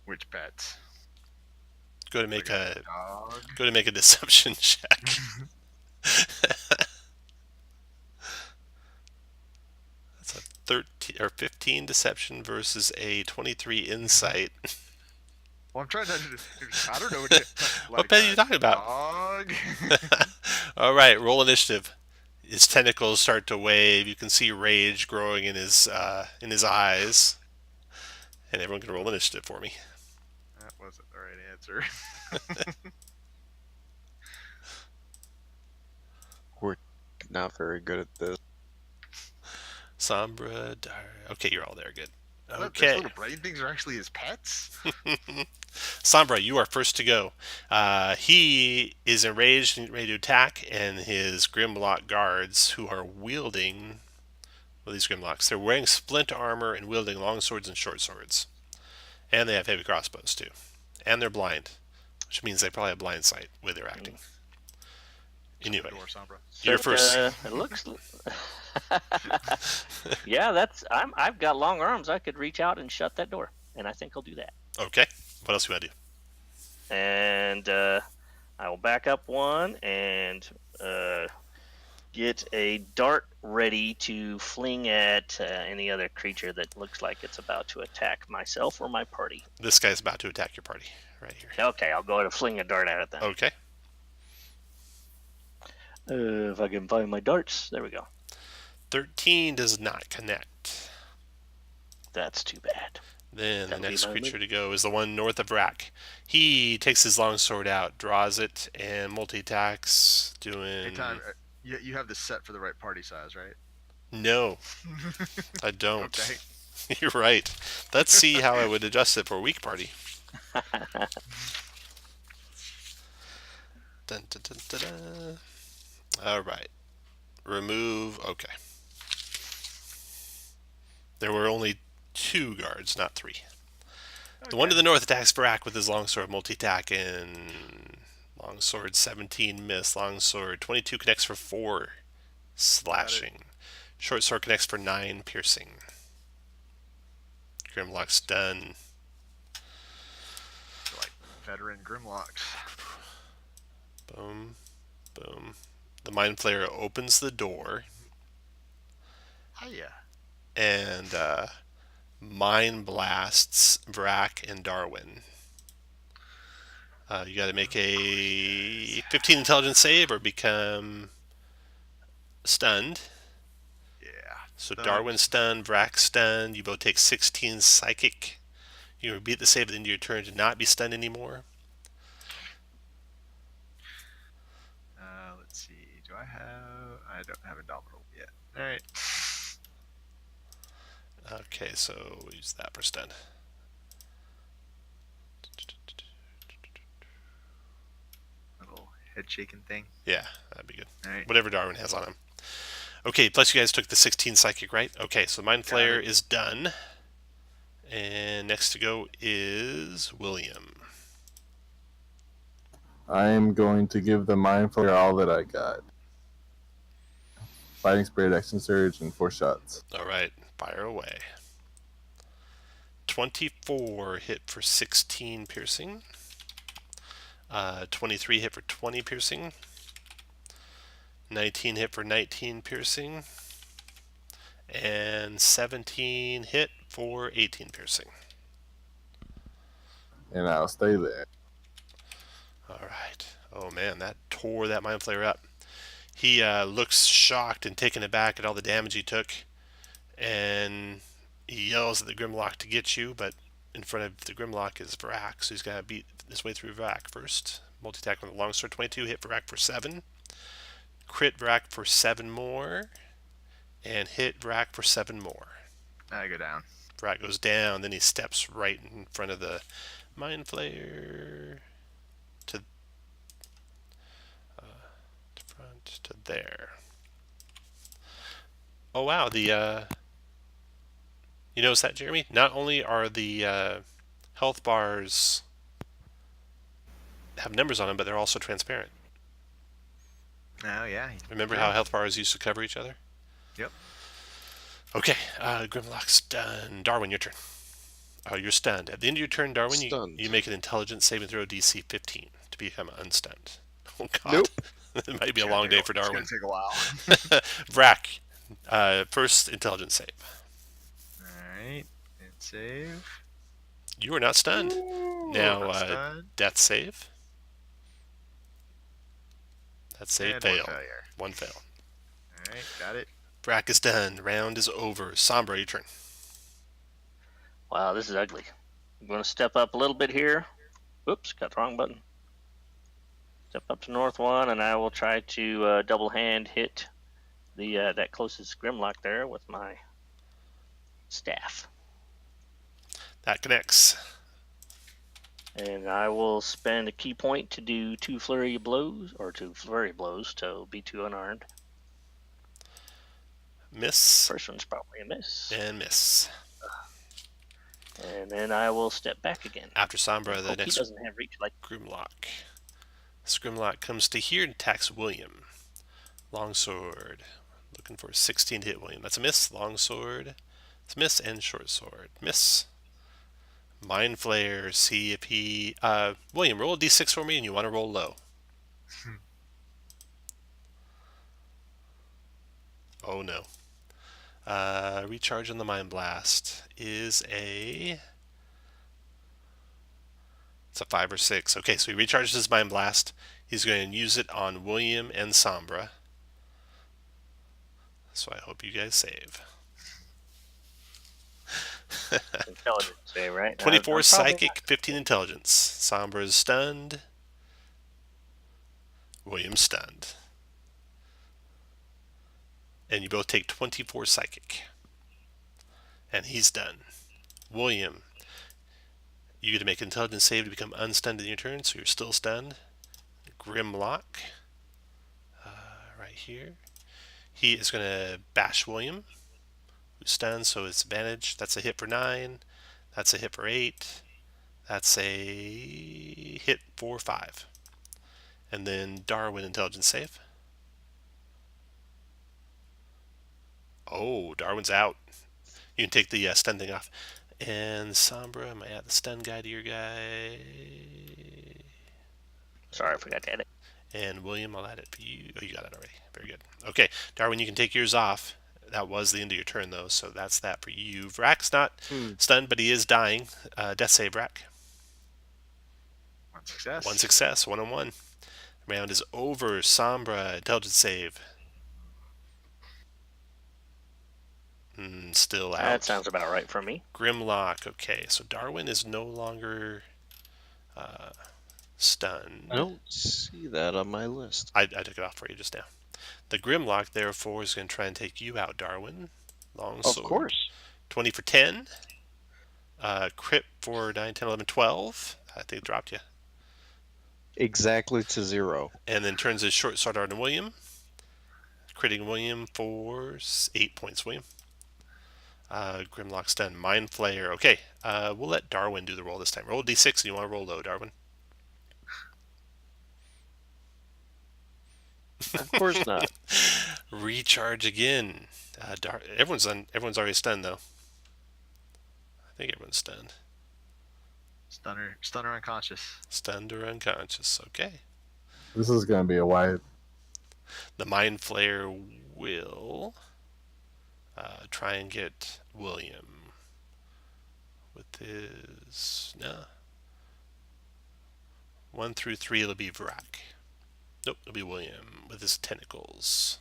Which pets?
Go to make
Like
a
dog?
go to make a deception check. That's a 13 or 15 deception versus a 23 insight.
Well, I'm trying to. I don't know what.
What pet are you talking about?
Dog.
All right, roll initiative. His tentacles start to wave. You can see rage growing in his eyes. And everyone can roll initiative for me.
That wasn't the right answer.
We're not very good at this.
Sombra, okay, you're all there. Good.
Those
Okay.
little brain things are actually his pets.
Sombra, you are first to go. He is enraged and ready to attack, and his Grimlock guards, who are wielding, well, these Grimlocks, they're wearing splint armor and wielding long swords and short swords. And they have heavy crossbows, too. And they're blind, which means they probably have blind sight where they're acting. Anyway,
Door, Sombra.
you're first.
It looks. Yeah, I've got long arms. I could reach out and shut that door, and I think I'll do that.
Okay. What else you want to do?
And I will back up one and get a dart ready to fling at any other creature that looks like it's about to attack myself or my party.
This guy's about to attack your party right here.
Okay, I'll go ahead and fling a dart at it then.
Okay.
If I can find my darts. There we go.
13 does not connect.
That's too bad.
Then the
That'll be
next
my
creature
move.
to go is the one north of Rack. He takes his longsword out, draws it, and multi-attacks, doing...
Hey, Time, you have this set for the right party size, right?
No, I don't.
Okay.
You're right. Let's see how I would adjust it for a weak party. Dun, dun, dun, dun, dun. All right. Remove. Okay. There were only 2 guards, not 3. The one to the north attacks Barak with his longsword multi-attack, and longsword 17 miss. Longsword 22 connects for 4 slashing. Short sword connects for 9 piercing. Grimlock's done.
Like veteran Grimlocks.
Boom, boom. The Mind Flayer opens the door
Hiya.
and Mind Blasts Vrak and Darwin. You got to make a 15 intelligence save or become stunned.
Yeah.
So
Stunned.
Darwin stunned, Vrak stunned. You both take 16 psychic. You repeat the save at the end of your turn to not be stunned anymore.
Let's see. Do I have? I don't have Indomitable yet. All right.
Okay, so we'll use that for stun.
Little head shaking thing.
Yeah, that'd be good.
All right.
Whatever Darwin has on him. Okay, plus you guys took the 16 psychic, right? Okay, so Mind Flayer is done. And next to go is William.
I am going to give the Mind Flayer all that I got. Fighting Spirit, Action Surge, and 4 shots.
All right, fire away. 24 hit for 16 piercing. 23 hit for 20 piercing. 19 hit for 19 piercing. And 17 hit for 18 piercing.
And I'll stay there.
All right. Oh man, that tore that Mind Flayer up. He looks shocked and taken aback at all the damage he took, and he yells at the Grimlock to get you, but in front of the Grimlock is Vrak, so he's got to beat his way through Vrak first. Multi-attack with the longsword, 22, hit Vrak for 7. Crit Vrak for 7 more, and hit Vrak for 7 more.
I go down.
Vrak goes down, then he steps right in front of the Mind Flayer to front to there. Oh wow, the you notice that, Jeremy? Not only are the health bars have numbers on them, but they're also transparent.
Oh yeah.
Remember how health bars used to cover each other?
Yep.
Okay, Grimlock's done. Darwin, your turn. Oh, you're stunned. At the end of your turn, Darwin, you make an intelligence saving throw DC 15 to become unstunned. Oh god.
Nope.
It might be a long day for Darwin.
It's gonna take a while.
Vrak, first intelligence save.
All right. And save.
You are not stunned. Now,
not stunned.
death save. That save
And
fail.
one failure.
One fail.
All right. Got it.
Vrak is done. Round is over. Sombra, your turn.
Wow, this is ugly. I'm going to step up a little bit here. Oops, got the wrong button. Step up to north one, and I will try to double hand hit the that closest Grimlock there with my staff.
That connects.
And I will spend a key point to do 2 flurry blows, or 2 flurry blows to be 2 unarmed.
Miss.
First one's probably a miss.
And miss.
And then I will step back again.
After Sombra, the
Hope he
next
doesn't have reach like
Grimlock. This Grimlock comes to here and attacks William. Longsword. Looking for 16 to hit William. That's a miss. Longsword. It's a miss. And short sword. Miss. Mind Flayer. See if he... William, roll a d6 for me, and you want to roll low. Oh, no. Recharge on the Mind Blast is a... It's a 5 or 6. Okay, so he recharges his Mind Blast. He's going to use it on William and Sombra. So I hope you guys save.
Intelligence save, right?
24
I'm probably
psychic, 15 intelligence. Sombra is stunned. William's stunned. And you both take 24 psychic. And he's done. William, you get to make an intelligence save to become unstunned in your turn, so you're still stunned. Grimlock. Right here. He is going to bash William, who's stunned, so it's advantage. That's a hit for 9. That's a hit for 8. That's a hit for 5. And then Darwin, intelligence save. Oh, Darwin's out. You can take the stun thing off. And Sombra, am I add the stun guy to your guy?
sorry, I forgot to add it.
And William, I'll add it for you. Oh, you got it already. Very good. Okay, Darwin, you can take yours off. That was the end of your turn, though, so that's that for you. Vrak's not stunned, but he is dying. Death save, Vrak.
1 success.
1 success, 1 on 1. Round is over. Sombra, intelligence save. Still out.
That sounds about right for me.
Grimlock. Okay, so Darwin is no longer stunned.
I don't see that on my list.
I took it off for you just now. The Grimlock, therefore, is going to try and take you out, Darwin. Longsword.
Of course.
20 for 10. Crit for 9, 10, 11, 12. I think it dropped you.
Exactly to 0.
And then turns his short sword on William. Critting William for 8 points, William. Grimlock's done. Mind Flayer. Okay, we'll let Darwin do the roll this time. Roll a d6 and you want to roll low, Darwin.
Of course not.
Recharge again. Everyone's already stunned, though. I think everyone's stunned.
Stunner unconscious.
Stunned or unconscious. Okay.
This is gonna be a wide.
The Mind Flayer will try and get William with his 1 through 3. It'll be Vrak. Nope, it'll be William with his tentacles.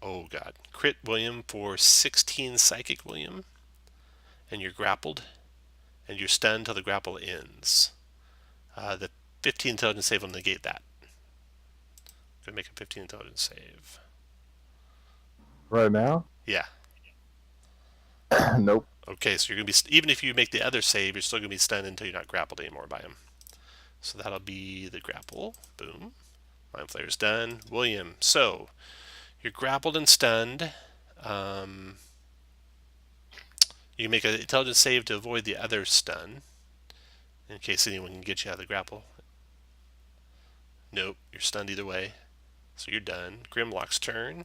Oh god. Crit William for 16 psychic, William. And you're grappled. And you're stunned till the grapple ends. The 15 intelligence save will negate that. Gonna make a 15 intelligence save.
Right now?
Yeah.
Nope.
Okay, so you're gonna be, even if you make the other save, you're still gonna be stunned until you're not grappled anymore by him. So that'll be the grapple. Boom. Mind Flayer's done. William, so you're grappled and stunned. You can make an intelligence save to avoid the other stun, in case anyone can get you out of the grapple. Nope, you're stunned either way. So you're done. Grimlock's turn.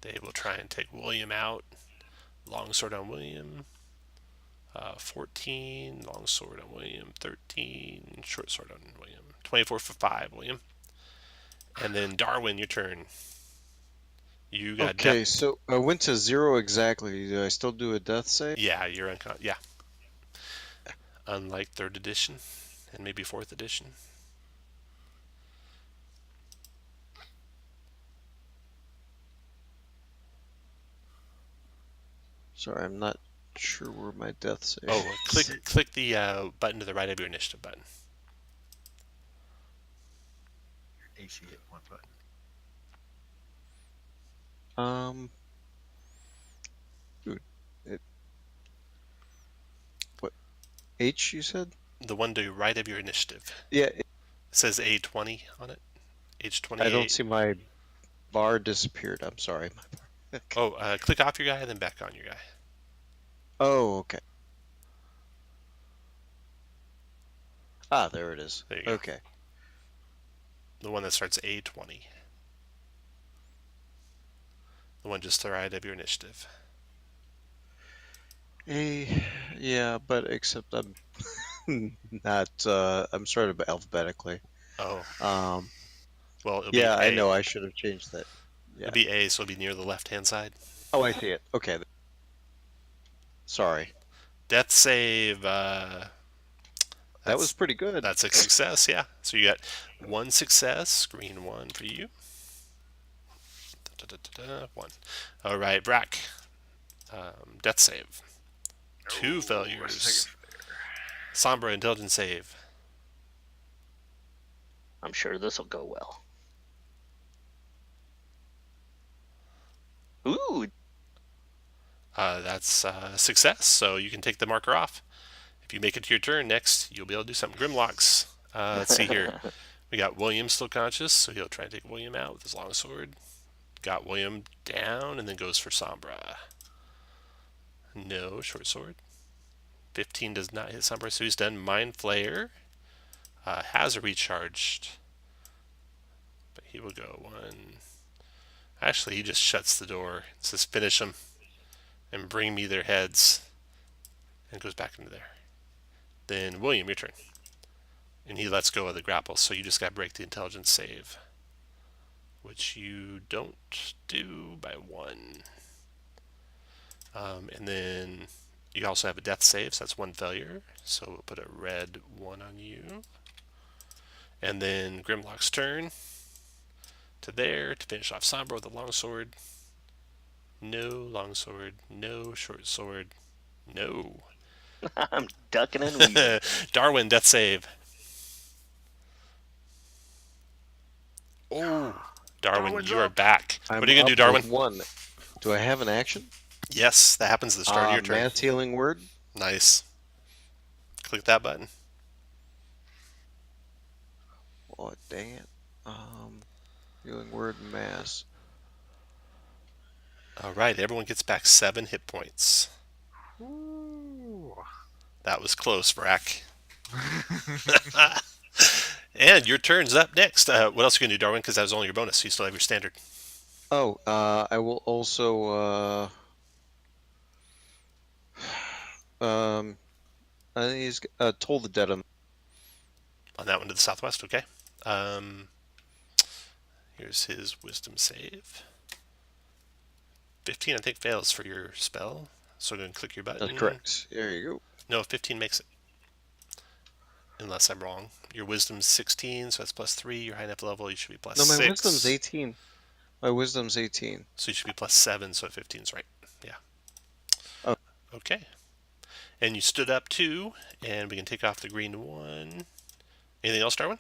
They will try and take William out. Longsword on William. 14. Longsword on William. 13. Short sword on William. 24 for 5, William. And then Darwin, your turn. You got
Okay, so I went to 0 exactly. Do I still do a death save?
Yeah, you're unconscious. Yeah. Unlike 3rd edition and maybe 4th edition.
Sorry, I'm not sure where my death save.
Oh, click the button to the right of your initiative button.
AC hit 1 button.
Dude, what? H, you said?
The one to the right of your initiative.
Yeah.
It says A20 on it. Age 28.
I don't see my bar disappeared. I'm sorry. My bar.
Oh, click off your guy and then back on your guy.
Oh, okay. Ah, there it is.
There you go.
Okay.
The one that starts A20. The one just to the right of your initiative.
Yeah, but except I'm not. I'm sort of alphabetically.
Oh,
Um,
well, it'll be
yeah, I
A.
know. I should have changed that. Yeah.
It'll be A, so it'll be near the left-hand side.
Oh, I see it. Okay. Sorry.
Death save.
That was
That's
pretty good.
that's a success. Yeah. So you got one success. Green one for you. One. All right, Brack. Death save. Two
Oh,
failures. Sombra intelligence save.
I'm sure this will go well. Ooh,
That's success. So you can take the marker off. If you make it to your turn next, you'll be able to do something. Grimlocks. Let's see here. We got William still conscious, so he'll try to take William out with his longsword. Got William down and then goes for Sombra. No, short sword. 15 does not hit Sombra, so he's done. Mind Flayer has a recharged, but he will go one. Actually, he just shuts the door. It says finish them and bring me their heads, and goes back into there. Then William, your turn. And he lets go of the grapple, so you just got to break the intelligence save, which you don't do by one. And then you also have a death save, so that's one failure. So we'll put a red one on you. And then Grimlock's turn to there to finish off Sombra with a longsword. No longsword, no short sword, no.
I'm ducking and weaving.
Darwin, death save. Oh, Darwin,
Darwin's
you are
up.
back.
I'm
What are you gonna do,
up
Darwin?
with one. Do I have an action?
Yes, that happens at the start of your turn.
Mass healing word.
Nice. Click that button.
Oh, dang it. Healing word mass.
All right, everyone gets back 7 hit points.
Ooh.
That was close, Brack. And your turn's up next. What else are you going to do, Darwin? Because that was only your bonus, so you still have your standard.
Oh, I will also. I think he's told the dead.
On that one to the southwest, okay. Here's his wisdom save. 15, I think, fails for your spell. So go and click your button.
That's correct. There you go.
No, 15 makes it. Unless I'm wrong. Your wisdom's 16, so that's plus 3. Your high enough level, you should be plus
No, my
6.
wisdom's 18. My wisdom's 18.
So you should be plus 7, so 15's right. Yeah.
Oh.
Okay. And you stood up 2, and we can take off the green 1. Anything else, Darwin?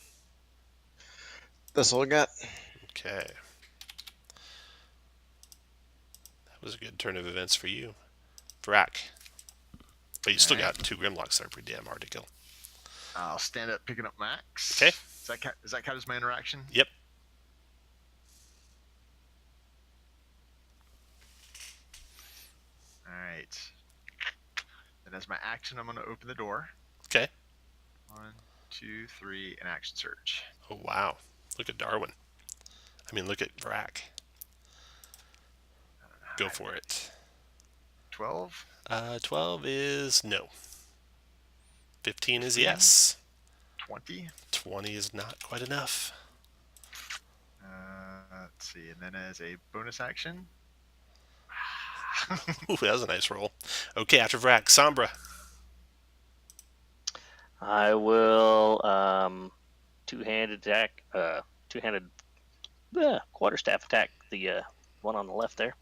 That's all I got.
Okay. That was a good turn of events for you. Vrac. But you still got 2 Grimlocks that are pretty damn hard to kill.
I'll stand up, picking up Max.
Okay.
Does that count as my interaction?
Yep.
All right. Then as my action, I'm going to open the door.
Okay.
1, 2, 3, and action search.
Oh, wow. Look at Darwin. I mean, look at Vrac. Go for it.
12.
12 is no. 15 is
15?
yes.
20.
20 is not quite enough.
Let's see. And then as a bonus action.
Ooh, that was a nice roll. Okay, after Vrac, Sombra.
I will two-handed attack, quarterstaff attack the one on the left there.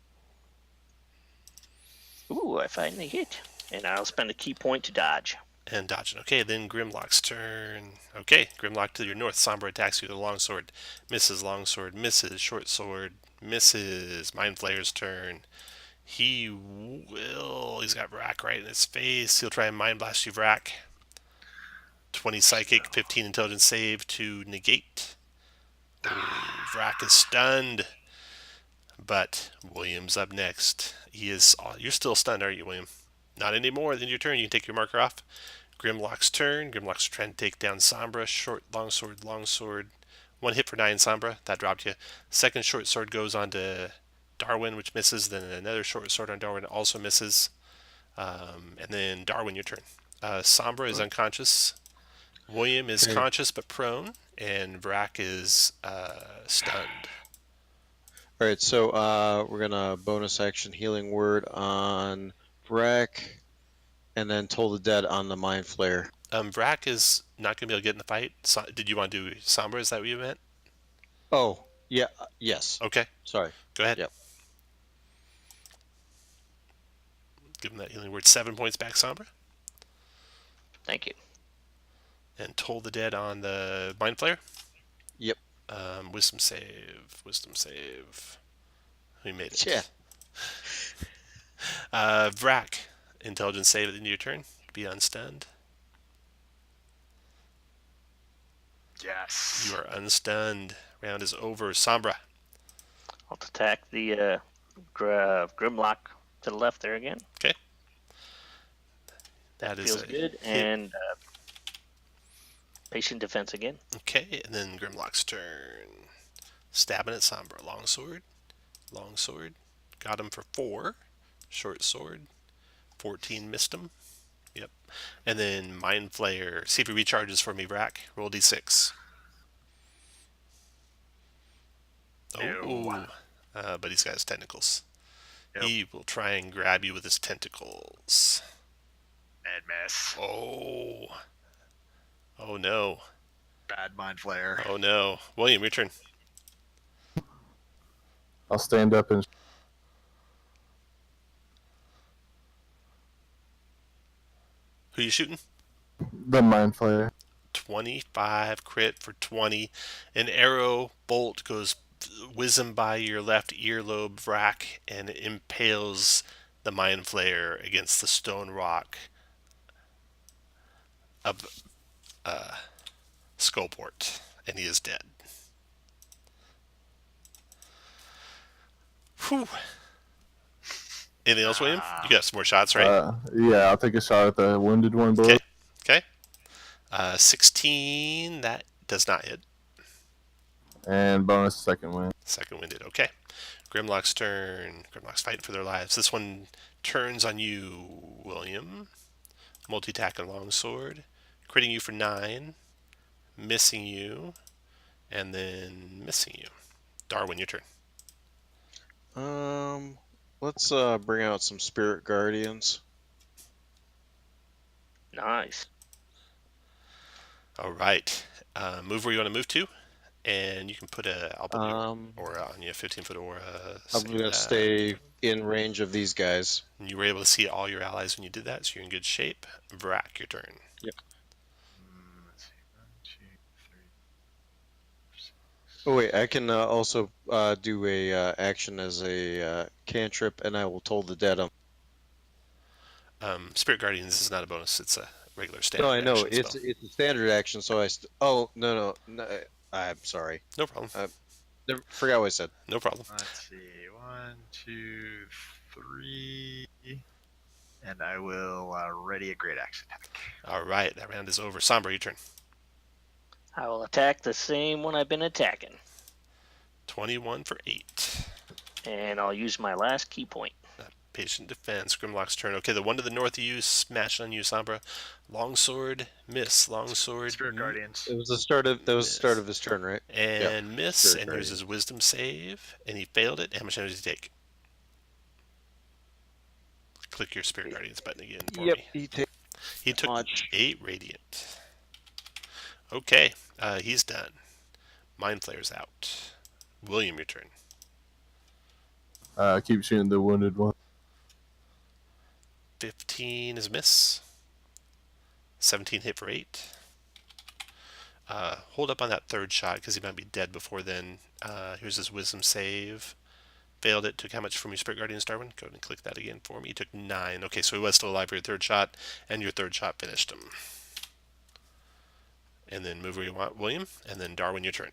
Ooh, I finally hit, and I'll spend a key point to dodge.
And dodging. Okay, then Grimlock's turn. Okay, Grimlock to your north. Sombra attacks you with a longsword. Misses longsword. Misses short sword. Misses. Mind Flayer's turn. He's got Vrac right in his face. He'll try and Mind Blast you, Vrac. 20 psychic, 15 intelligence save to negate. Vrac is stunned. But William's up next. You're still stunned, aren't you, William? Not anymore. Then your turn. You can take your marker off. Grimlock's turn. Grimlock's trying to take down Sombra. Short, longsword. 1 hit for 9, Sombra. That dropped you. Second short sword goes on to Darwin, which misses. Then another short sword on Darwin also misses. And then Darwin, your turn. Sombra is unconscious. William is
Okay.
conscious but prone, and Vrack is stunned.
All right, so we're gonna bonus action healing word on Brack, and then Toll the Dead on the Mind Flare.
Vrack is not going to be able to get in the fight. Did you want to do Sombra? Is that what you meant?
Oh, yeah, yes.
Okay,
Sorry.
go ahead.
Yep.
Give him that healing word. 7 points back, Sombra.
Thank you.
And Toll the Dead on the Mind Flare.
Yep.
Wisdom save. Wisdom save. We made it.
Yeah.
Vrack, intelligence save at the end of your turn. Be unstunned.
Yes.
You are unstunned. Round is over. Sombra.
I'll attack the Grimlock to the left there again.
Okay. That is
feels
a
good.
hit.
And patient defense again.
Okay, and then Grimlock's turn. Stabbing at Sombra. Longsword. Longsword. Got him for 4. Short sword. 14 missed him. Yep. And then Mind Flayer. See if he recharges for me, Vrack. Roll d6.
Ew.
But he's got his tentacles.
Yep.
He will try and grab you with his tentacles.
And miss.
Oh. Oh no.
Bad mind flare.
Oh no. William, your turn.
I'll stand up and
Who you shooting?
the Mind Flayer.
25 crit for 20. An arrow bolt goes whizzing by your left earlobe, Vrack, and it impales the Mind Flayer against the stone rock of Skullport, and he is dead. Whew. Anything else, William? You got some more shots, right?
Yeah, I'll take a shot at the wounded one below.
Okay. Okay. 16, that does not hit.
And bonus second win.
Second winded. Okay. Grimlock's turn. Grimlock's fighting for their lives. This one turns on you, William. Multi-attack and longsword. Critting you for 9. Missing you. And then missing you. Darwin, your turn.
Let's bring out some Spirit Guardians.
Nice.
All right. Move where you want to move to. And you can put I'll put your aura on you, 15-foot aura.
I'm gonna stay in range of these guys.
And you were able to see all your allies when you did that, so you're in good shape. Vrack, your turn.
Yep.
Let's see. 1, 2, 3, 4, 6.
Oh wait, I can also do a action as a cantrip, and I will Toll the Dead on.
Spirit Guardians is not a bonus; it's a regular standard.
No, I know
action
it's
spell.
a standard action, so I. Oh no, I'm sorry.
No problem.
Forgot what I said.
No problem.
Let's see. 1, 2, 3. And I will ready a great axe attack.
All right, that round is over. Sombra, your turn.
I will attack the same one I've been attacking.
21 for 8.
And I'll use my last key point.
Patient defense. Grimlock's turn. Okay, the one to the north of you, smash on you, Sombra. Longsword, miss. Longsword,
Spirit Guardians.
It was the start of the start of his turn, right?
and miss.
Spirit
And here's his wisdom save, and he failed it. How much damage did he take? Click your Spirit Guardians button again for me. He took
much.
8 radiant. Okay, he's done. Mind Flayer's out. William, your turn.
Keep shooting the wounded one.
15 is a miss. 17 hit for 8. Hold up on that third shot because he might be dead before then. Here's his wisdom save. Failed it. Took how much from your Spirit Guardians, Darwin? Go ahead and click that again for me. He took 9. Okay, so he was still alive for your third shot, and your third shot finished him. And then move where you want, William. And then Darwin, your turn.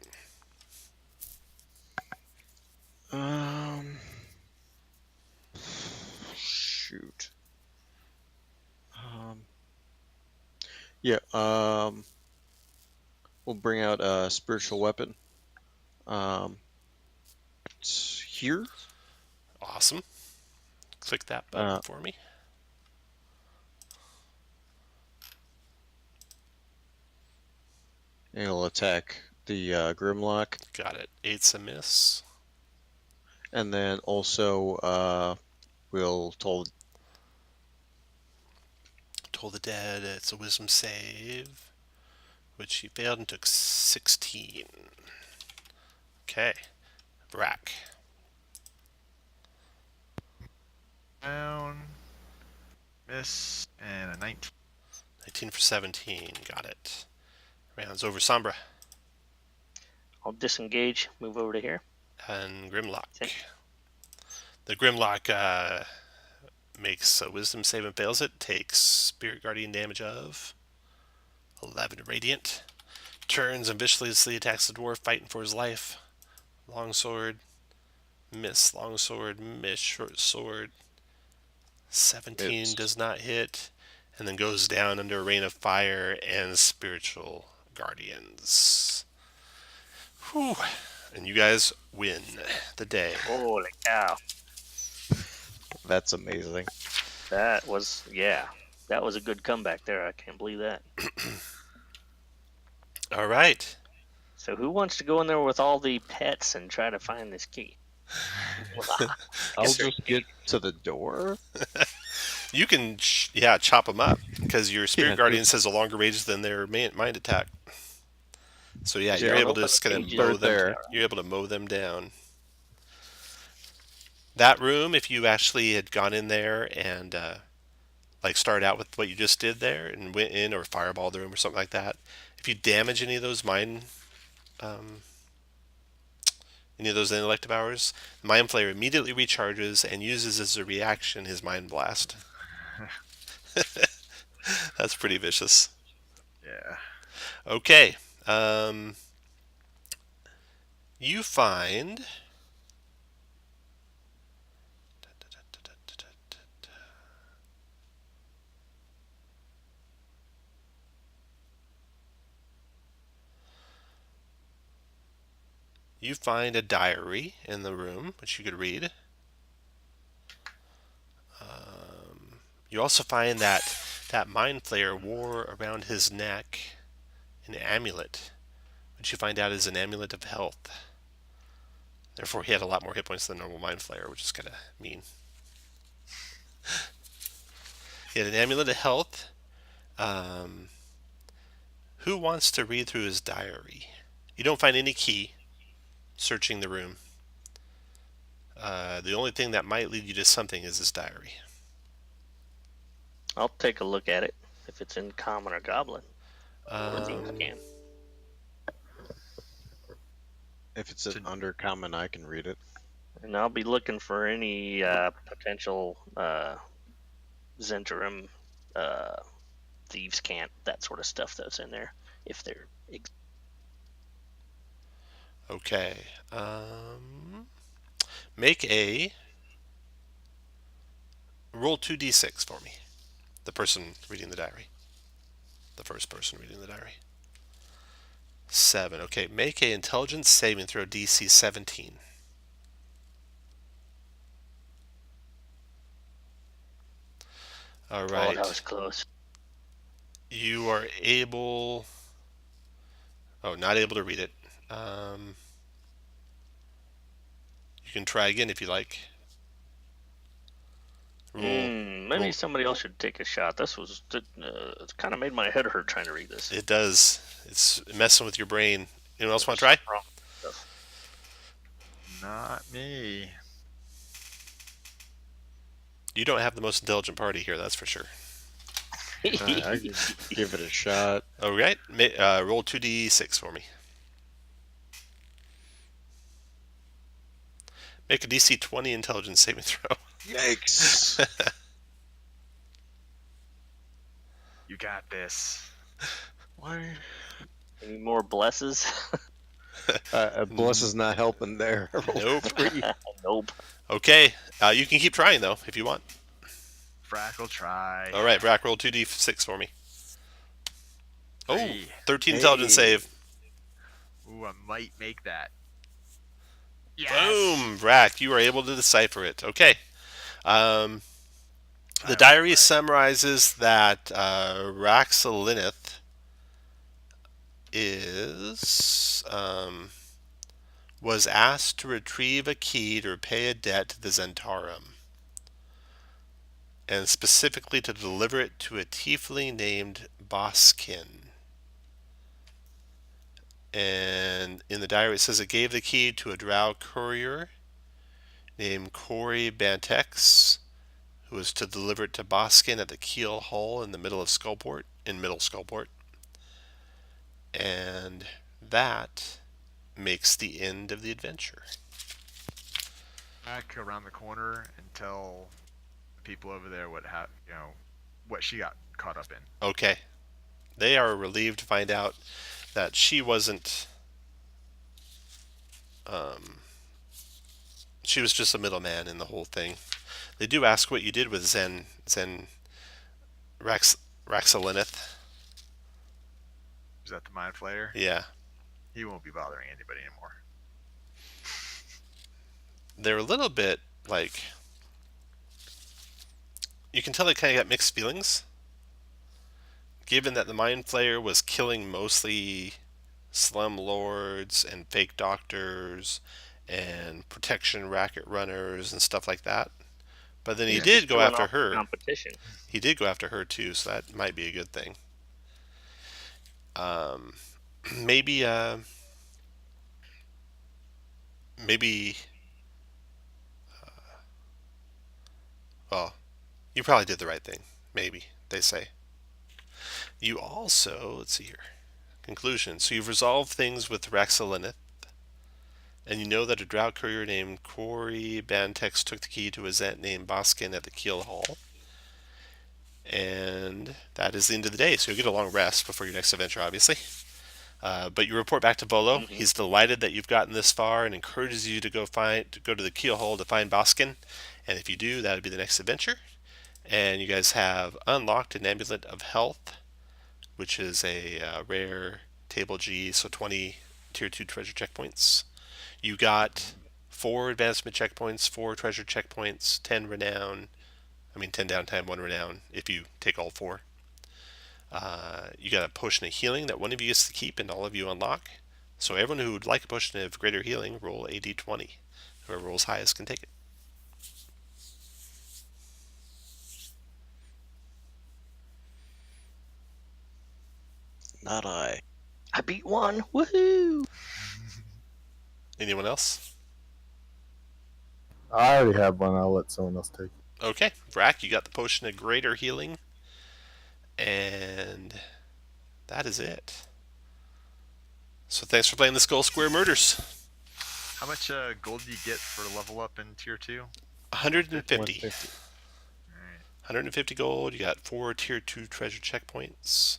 Shoot. Yeah. We'll bring out a spiritual weapon. It's here.
Awesome. Click that button for me.
It'll attack the Grimlock.
Got it. 8's a miss.
And then also we'll toll
the dead. It's a wisdom save, which he failed and took 16. Okay. Brack.
Down. Miss. And a 19.
19 for 17. Got it. Rounds over Sombra.
I'll disengage, move over to here.
And Grimlock.
Okay.
The Grimlock makes a wisdom save and fails it. Takes Spirit Guardian damage of 11 radiant. Turns and viciously attacks the dwarf, fighting for his life. Longsword. Miss. Longsword. Miss. Short sword. 17 does not hit. And then goes down under a rain of fire and spiritual guardians. Whew. And you guys win the day.
Holy cow.
That's amazing.
That was, yeah. That was a good comeback there. I can't believe that.
All right.
So who wants to go in there with all the pets and try to find this key?
I'll just get to the door.
You can, chop them up because your spirit guardian has a longer range than their mind attack. So you're able to just kind of mow them. You're able to mow them down. That room, if you actually had gone in there and started out with what you just did there and went in or fireball the room or something like that, if you damage any of those intellect devours, the mind flayer immediately recharges and uses as a reaction his mind blast. That's pretty vicious.
Yeah.
Okay. You find a diary in the room, which you could read. You also find that mind flayer wore around his neck an amulet, which you find out is an amulet of health. Therefore, he had a lot more hit points than normal mind flayer, which is kind of mean. He had an amulet of health. Who wants to read through his diary? You don't find any key searching the room. The only thing that might lead you to something is his diary.
I'll take a look at it if it's in common or goblin.
Um,
If it's an undercommon, I can read it.
And I'll be looking for any potential Zentrum, thieves' cant, that sort of stuff that's in there, if they're.
Okay. Make a roll 2d6 for me. The person reading the diary. The first person reading the diary. 7. Okay, make a intelligence saving throw DC 17. All right.
Oh, that was close.
You are able... Oh, not able to read it. You can try again if you like.
Maybe somebody else should take a shot. This was it kind of made my head hurt trying to read this.
It does. It's messing with your brain. Anyone else want to try?
Not me.
You don't have the most intelligent party here, that's for sure.
I can give it a shot.
All right. Roll 2d6 for me. Make a DC 20 intelligence saving throw.
Yikes.
You got this.
Why?
Any more blesses?
Bless is not helping there.
Nope.
Nope.
Okay. You can keep trying, though, if you want.
Frack will try.
All right, Brack, roll 2d6 for me. Oh,
Hey.
13 intelligence save.
Ooh, I might make that. Yes.
Boom! Rack, you are able to decipher it. Okay. The
Alright,
diary
right.
summarizes that Raxalineth was asked to retrieve a key to repay a debt to the Zentarum, and specifically to deliver it to a tiefling named Boskin. And in the diary it says it gave the key to a drow courier named Corey Bantex, who was to deliver it to Boskin at the Keyhole in the middle of Skullport, in Middle Skullport. And that makes the end of the adventure.
Back around the corner and tell people over there what she got caught up in.
Okay. They are relieved to find out that she wasn't. She was just a middleman in the whole thing. They do ask what you did with Raxalineth.
Is that the Mind Flayer?
Yeah.
He won't be bothering anybody anymore.
They're a little bit like. You can tell they kind of got mixed feelings. Given that the Mind Flayer was killing mostly slum lords and fake doctors and protection racket runners and stuff like that. But then he did go after her.
Competition.
He did go after her too, so that might be a good thing. Maybe well, you probably did the right thing. Maybe, they say. You also, let's see here. Conclusion. So you've resolved things with Raxalineth, and you know that a drow courier named Corey Bantex took the key to a Zent named Boskin at the Keyhole. And that is the end of the day. So you'll get a long rest before your next adventure, obviously. But you report back to Bolo. Mm-hmm. He's delighted that you've gotten this far and encourages you to go to the Keyhole to find Boskin. And if you do, that would be the next adventure. And you guys have unlocked an Amulet of Health, which is a rare table G, so 20 tier 2 treasure checkpoints. You got 4 advancement checkpoints, 4 treasure checkpoints, 10 Renown. 10 Downtime, 1 Renown, if you take all 4. You got a potion of healing that one of you gets to keep and all of you unlock. So everyone who would like a potion of greater healing, roll a d20. Whoever rolls highest can take it.
Not I.
I beat 1. Woohoo!
Anyone else?
I already have one. I'll let someone else take it.
Okay. Vrack, you got the potion of greater healing. And that is it. So thanks for playing the Skull Square Murders.
How much gold do you get for level up in tier 2?
150.
150.
Alright.
150 gold. You got 4 tier 2 treasure checkpoints.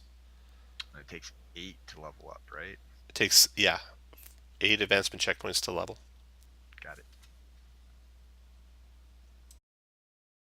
It takes 8 to level up, right?
It takes, 8 advancement checkpoints to level.